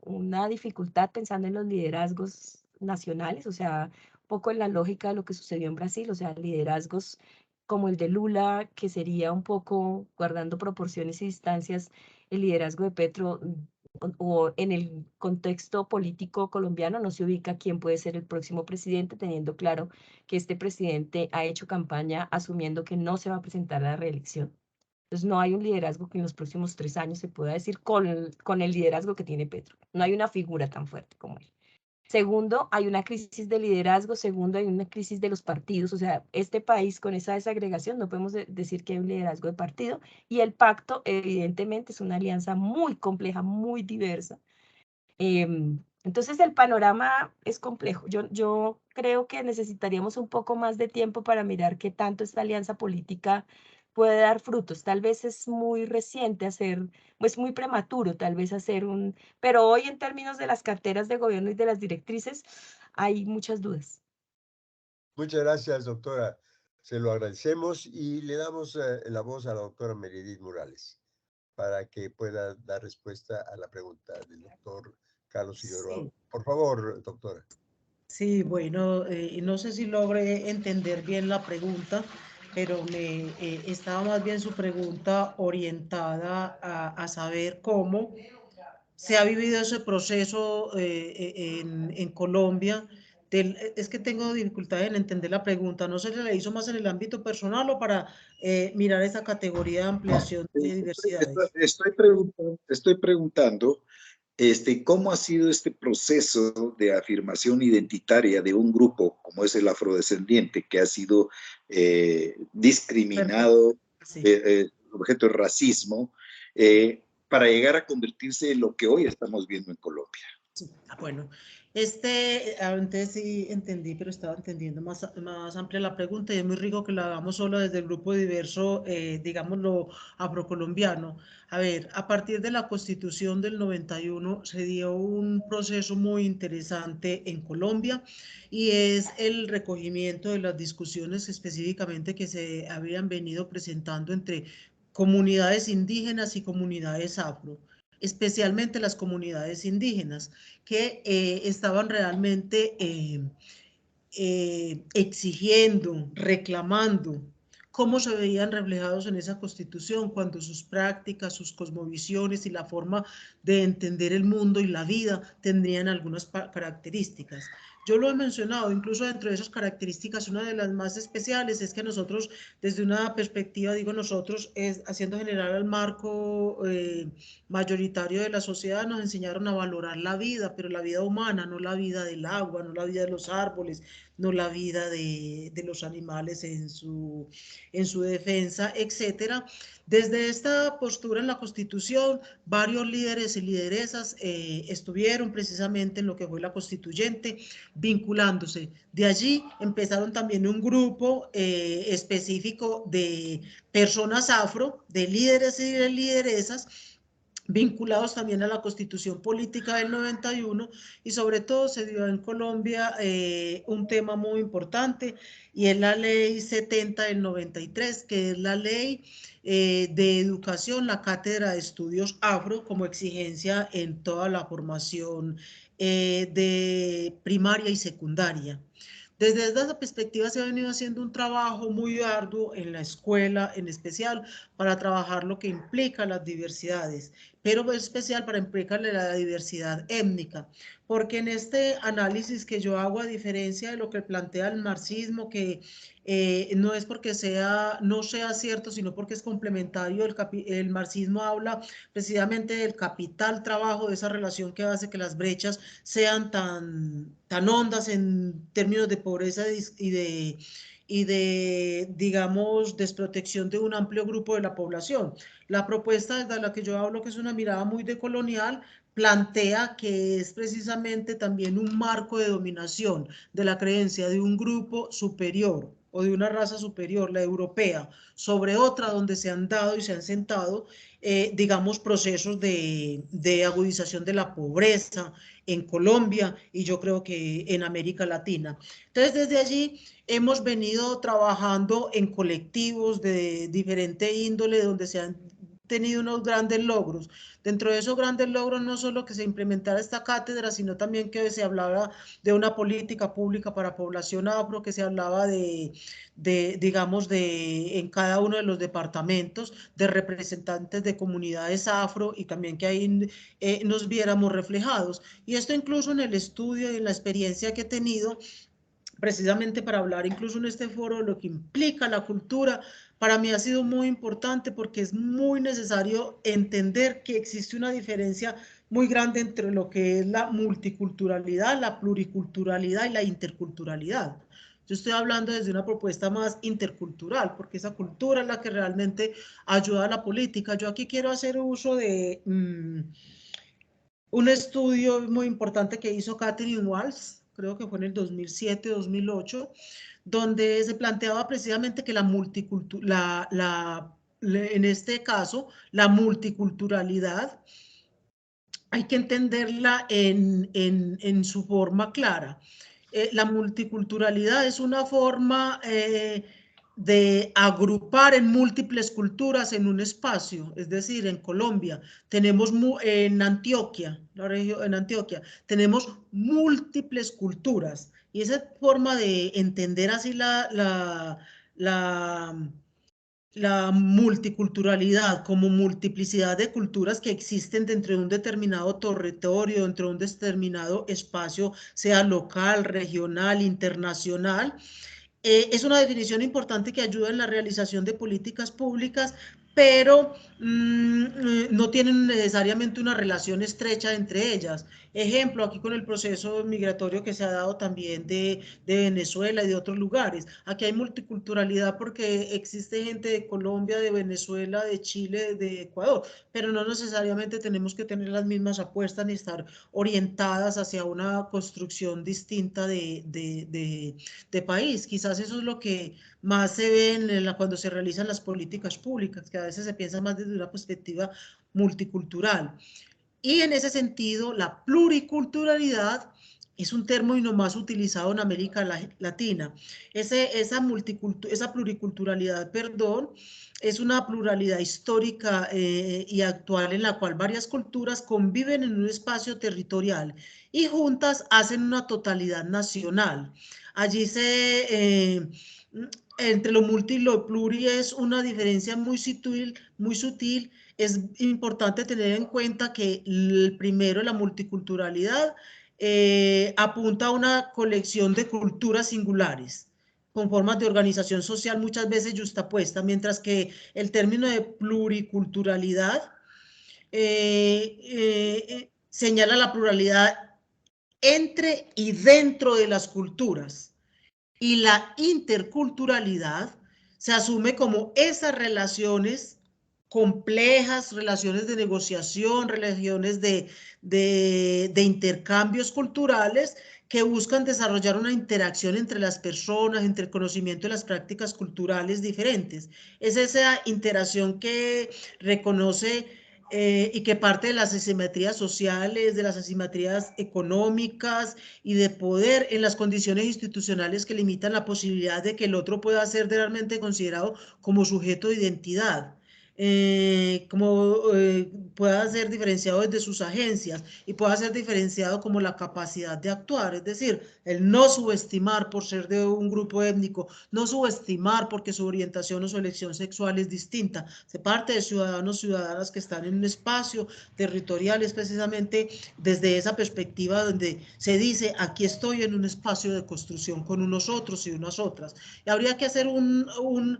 Una dificultad pensando en los liderazgos nacionales, o sea, un poco en la lógica de lo que sucedió en Brasil, o sea, liderazgos como el de Lula, que sería un poco, guardando proporciones y distancias, el liderazgo de Petro, o en el contexto político colombiano no se ubica quién puede ser el próximo presidente, teniendo claro que este presidente ha hecho campaña asumiendo que no se va a presentar a la reelección. Entonces no hay un liderazgo que en los próximos 3 años se pueda decir con el liderazgo que tiene Petro. No hay una figura tan fuerte como él. Segundo, hay una crisis de liderazgo. Segundo, hay una crisis de los partidos. O sea, este país con esa desagregación no podemos decir que hay un liderazgo de partido. Y el pacto, evidentemente, es una alianza muy compleja, muy diversa. Entonces el panorama es complejo. Yo creo que necesitaríamos un poco más de tiempo para mirar qué tanto esta alianza política puede dar frutos. Tal vez es muy reciente hacer, es muy prematuro tal vez hacer un, pero hoy en términos de las carteras de gobierno y de las directrices hay muchas dudas. Muchas gracias, doctora. Se lo agradecemos y le damos la voz a la doctora Meredith Morales para que pueda dar respuesta a la pregunta del doctor Carlos Figueroa. Sí. Por favor, doctora. Sí, bueno, no sé si logré entender bien la pregunta, pero estaba más bien su pregunta orientada a saber cómo se ha vivido ese proceso en Colombia. Es que tengo dificultad en entender la pregunta. No sé si la hizo más en el ámbito personal o para mirar esa categoría de ampliación de diversidades. Estoy preguntando ¿cómo ha sido este proceso de afirmación identitaria de un grupo como es el afrodescendiente que ha sido discriminado, Sí. objeto de racismo, para llegar a convertirse en lo que hoy estamos viendo en Colombia? Sí. Bueno, antes sí entendí, pero estaba entendiendo más amplia la pregunta y es muy rico que la hagamos solo desde el grupo diverso, digámoslo, afrocolombiano. A ver, a partir de la Constitución del 91 se dio un proceso muy interesante en Colombia y es el recogimiento de las discusiones específicamente que se habían venido presentando entre comunidades indígenas y comunidades afro, especialmente las comunidades indígenas, que estaban realmente exigiendo, reclamando cómo se veían reflejados en esa constitución cuando sus prácticas, sus cosmovisiones y la forma de entender el mundo y la vida tendrían algunas características. Yo lo he mencionado, incluso dentro de esas características, una de las más especiales es que nosotros, desde una perspectiva, digo nosotros, haciendo general al marco mayoritario de la sociedad, nos enseñaron a valorar la vida, pero la vida humana, no la vida del agua, no la vida de los árboles, no la vida de los animales en su defensa, etcétera. Desde esta postura en la Constitución, varios líderes y lideresas estuvieron precisamente en lo que fue la constituyente, vinculándose. De allí empezaron también un grupo específico de personas afro, de líderes y de lideresas, vinculados también a la Constitución Política del 91 y sobre todo se dio en Colombia un tema muy importante y es la Ley 70 del 93, que es la ley de educación, la Cátedra de Estudios Afro como exigencia en toda la formación de primaria y secundaria. Desde esa perspectiva se ha venido haciendo un trabajo muy arduo en la escuela, en especial para trabajar lo que implica las diversidades, pero en especial para implicarle la diversidad étnica, porque en este análisis que yo hago, a diferencia de lo que plantea el marxismo, que no es porque no sea cierto, sino porque es complementario, el marxismo habla precisamente del capital trabajo, de esa relación que hace que las brechas sean tan hondas en términos de pobreza y de, digamos, desprotección de un amplio grupo de la población. La propuesta de la que yo hablo, que es una mirada muy decolonial, plantea que es precisamente también un marco de dominación de la creencia de un grupo superior o de una raza superior, la europea, sobre otra donde se han dado y se han sentado, digamos, procesos de agudización de la pobreza en Colombia y yo creo que en América Latina. Entonces, desde allí hemos venido trabajando en colectivos de diferente índole donde se han tenido unos grandes logros. Dentro de esos grandes logros, no solo que se implementara esta cátedra, sino también que se hablaba de una política pública para población afro, que se hablaba digamos, en cada uno de los departamentos, de representantes de comunidades afro y también que ahí nos viéramos reflejados. Y esto incluso en el estudio y en la experiencia que he tenido, precisamente para hablar incluso en este foro de lo que implica la cultura, para mí ha sido muy importante porque es muy necesario entender que existe una diferencia muy grande entre lo que es la multiculturalidad, la pluriculturalidad y la interculturalidad. Yo estoy hablando desde una propuesta más intercultural, porque esa cultura es la que realmente ayuda a la política. Yo aquí quiero hacer uso un estudio muy importante que hizo Catherine Walsh, creo que fue en el 2007-2008, donde se planteaba precisamente que en este caso, la multiculturalidad hay que entenderla en su forma clara. La multiculturalidad es una forma de agrupar en múltiples culturas en un espacio, es decir, en Colombia tenemos en Antioquia, en Antioquia tenemos múltiples culturas y esa forma de entender así la multiculturalidad como multiplicidad de culturas que existen dentro de un determinado territorio, dentro de un determinado espacio, sea local, regional, internacional, es una definición importante que ayuda en la realización de políticas públicas, pero no tienen necesariamente una relación estrecha entre ellas. Ejemplo, aquí con el proceso migratorio que se ha dado también de Venezuela y de otros lugares. Aquí hay multiculturalidad porque existe gente de Colombia, de Venezuela, de Chile, de Ecuador, pero no necesariamente tenemos que tener las mismas apuestas ni estar orientadas hacia una construcción distinta de país. Quizás eso es lo que más se ve cuando se realizan las políticas públicas, que a veces se piensa más desde una perspectiva multicultural. Y en ese sentido, la pluriculturalidad es un término más utilizado en América Latina. Esa pluriculturalidad, perdón, es una pluralidad histórica y actual en la cual varias culturas conviven en un espacio territorial y juntas hacen una totalidad nacional. Allí entre lo multi y lo pluri es una diferencia muy sutil. Es importante tener en cuenta que el primero, la multiculturalidad, apunta a una colección de culturas singulares con formas de organización social muchas veces yuxtapuesta, mientras que el término de pluriculturalidad señala la pluralidad entre y dentro de las culturas. Y la interculturalidad se asume como esas relaciones complejas, relaciones de negociación, relaciones de intercambios culturales que buscan desarrollar una interacción entre las personas, entre el conocimiento de las prácticas culturales diferentes. Es esa interacción que reconoce y que parte de las asimetrías sociales, de las asimetrías económicas y de poder en las condiciones institucionales que limitan la posibilidad de que el otro pueda ser realmente considerado como sujeto de identidad. Pueda ser diferenciado desde sus agencias y pueda ser diferenciado como la capacidad de actuar, es decir, el no subestimar por ser de un grupo étnico, no subestimar porque su orientación o su elección sexual es distinta, se parte de ciudadanos, ciudadanas que están en un espacio territorial, es precisamente desde esa perspectiva donde se dice, aquí estoy en un espacio de construcción con unos otros y unas otras. Y habría que hacer un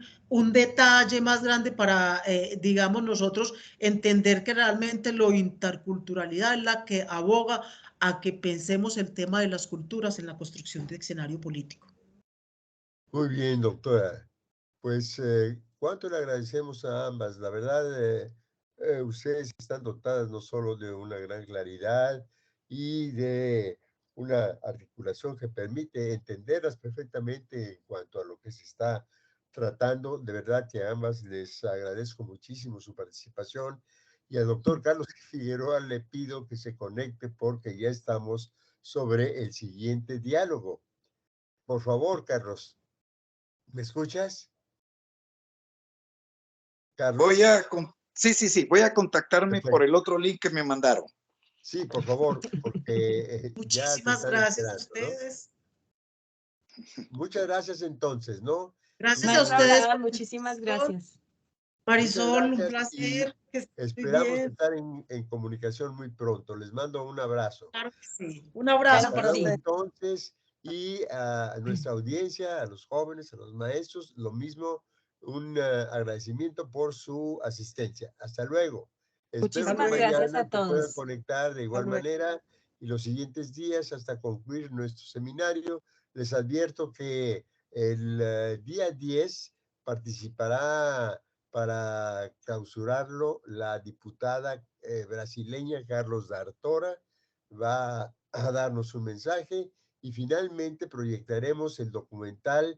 detalle más grande para, digamos, nosotros entender que realmente la interculturalidad es la que aboga a que pensemos el tema de las culturas en la construcción de escenario político. Muy bien, doctora. Pues, cuánto le agradecemos a ambas. La verdad, ustedes están dotadas no solo de una gran claridad y de una articulación que permite entenderlas perfectamente en cuanto a lo que se está tratando. De verdad que a ambas les agradezco muchísimo su participación. Y al doctor Carlos Figueroa le pido que se conecte porque ya estamos sobre el siguiente diálogo. Por favor, Carlos, ¿me escuchas? Carlos. Sí, voy a contactarme Perfecto. por el otro link que me mandaron. Sí, por favor, porque ya te Muchísimas están gracias a esperando, ustedes. ¿no? Muchas gracias entonces, ¿no? Gracias No a hay ustedes problema, por la muchísimas invitación. gracias. Marisol, un Muchas gracias y placer. Que estés muy esperamos bien. estar en comunicación muy pronto. Les mando un abrazo. Claro que sí. Un abrazo Claro Hasta que para luego sí. ustedes. entonces y a nuestra audiencia, a los jóvenes, a los maestros, lo mismo, un agradecimiento por su asistencia. Hasta luego. Espero Hasta que Muchísimas luego. gracias mañana a se puedan todos. conectar de Hasta igual luego. manera y los siguientes días hasta concluir nuestro seminario. Les advierto que el día 10 participará para clausurarlo la diputada brasileña, Carlos D'Artora, va a darnos un mensaje y finalmente proyectaremos el documental,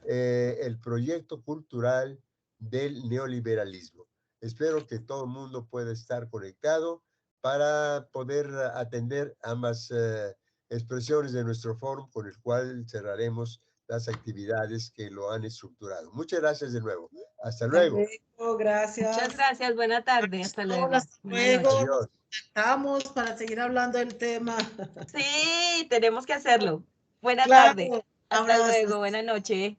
el proyecto cultural del neoliberalismo. Espero que todo el mundo pueda estar conectado para poder atender ambas expresiones de nuestro foro, con el cual cerraremos las actividades que lo han estructurado. Muchas gracias de nuevo. Hasta luego. Gracias. Muchas gracias. Buena tarde. Hasta luego. Hasta Buenas luego. noches. Adiós. Estamos para seguir hablando del tema. Sí, tenemos que hacerlo. Buena Claro. tarde. Hasta Abrazos. luego. Buena noche.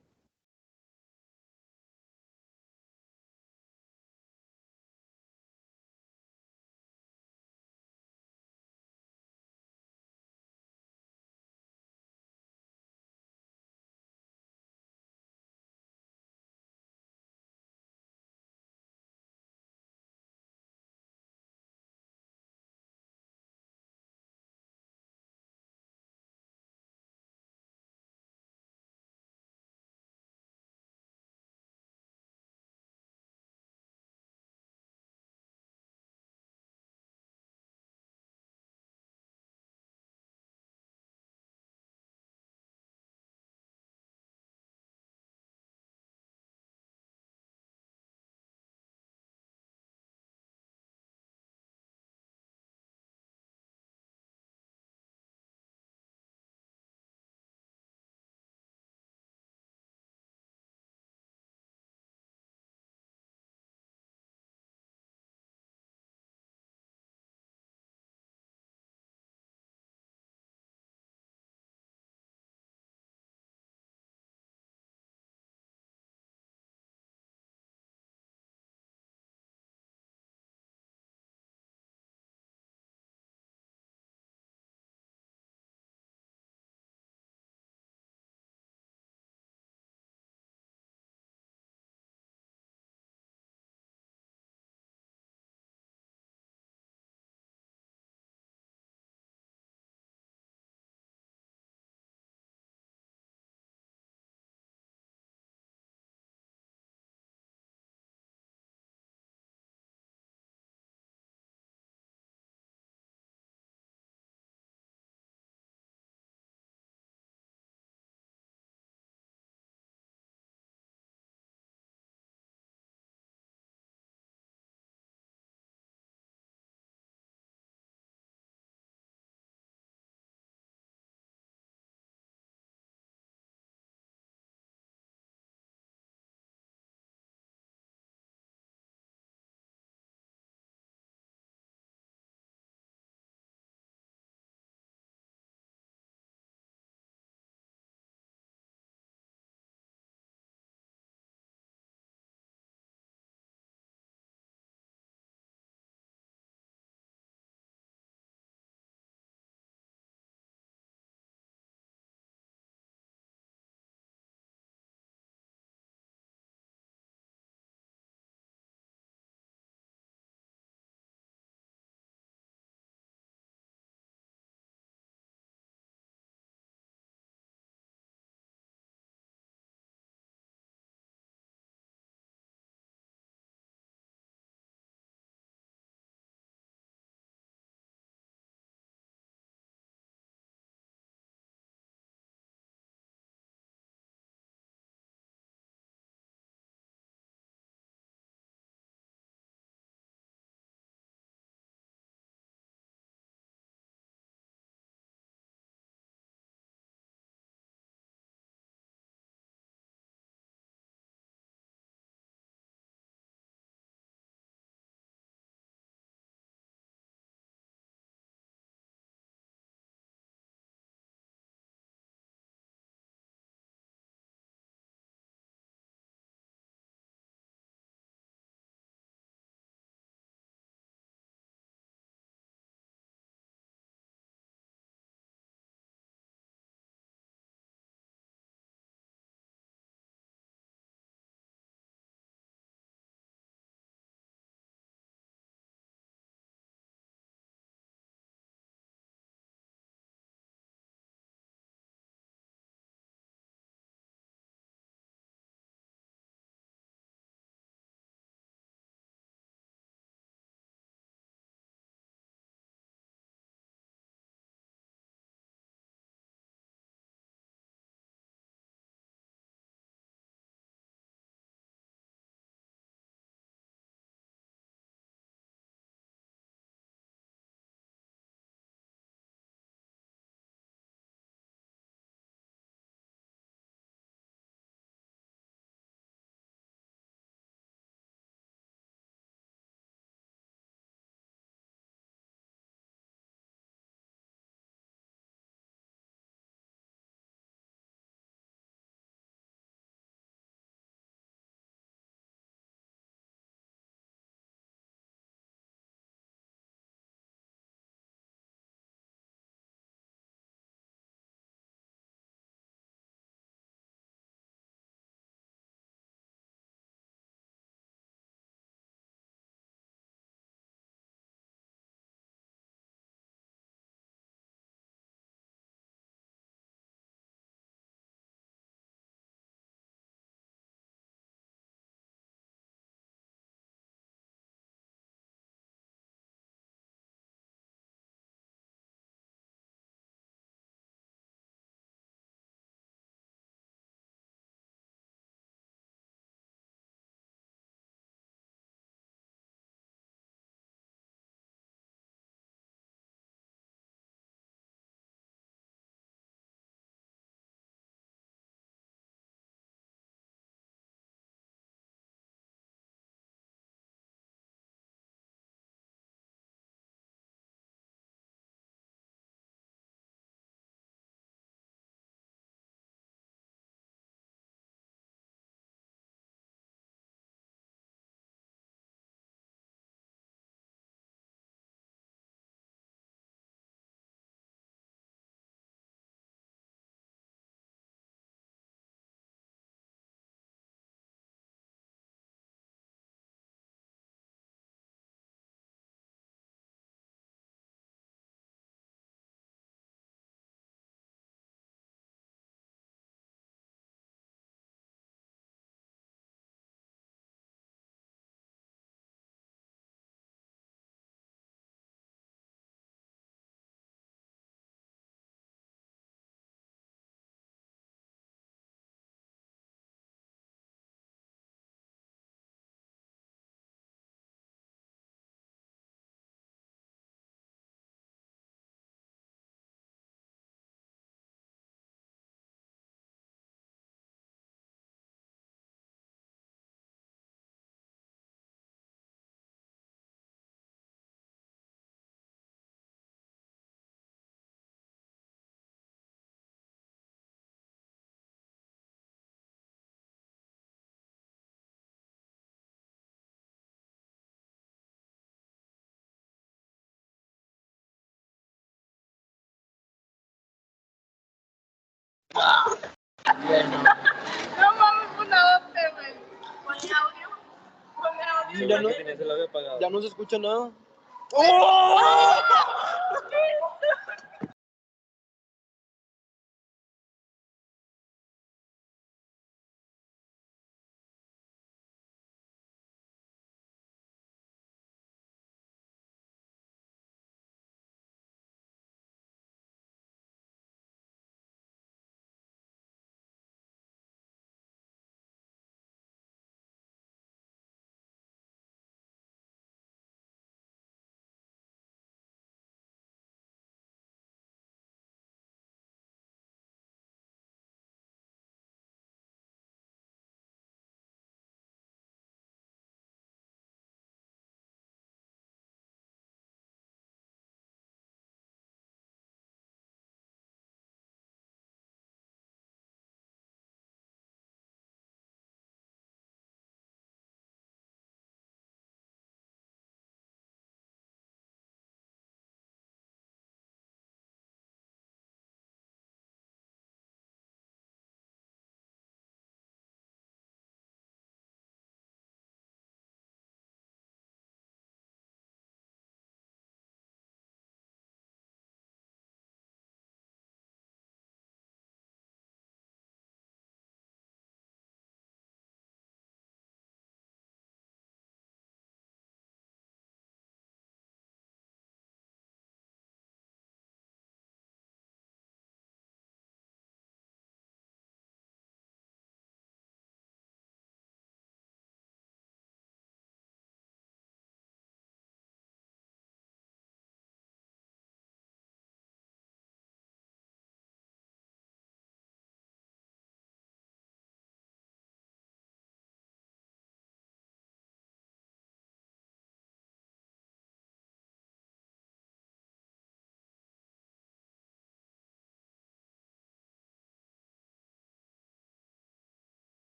No mames, fundadote, güey. Ponle audio. Ponle audio. Ya no se escucha nada.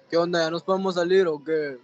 ¿Qué onda? ¿Ya nos podemos salir o qué?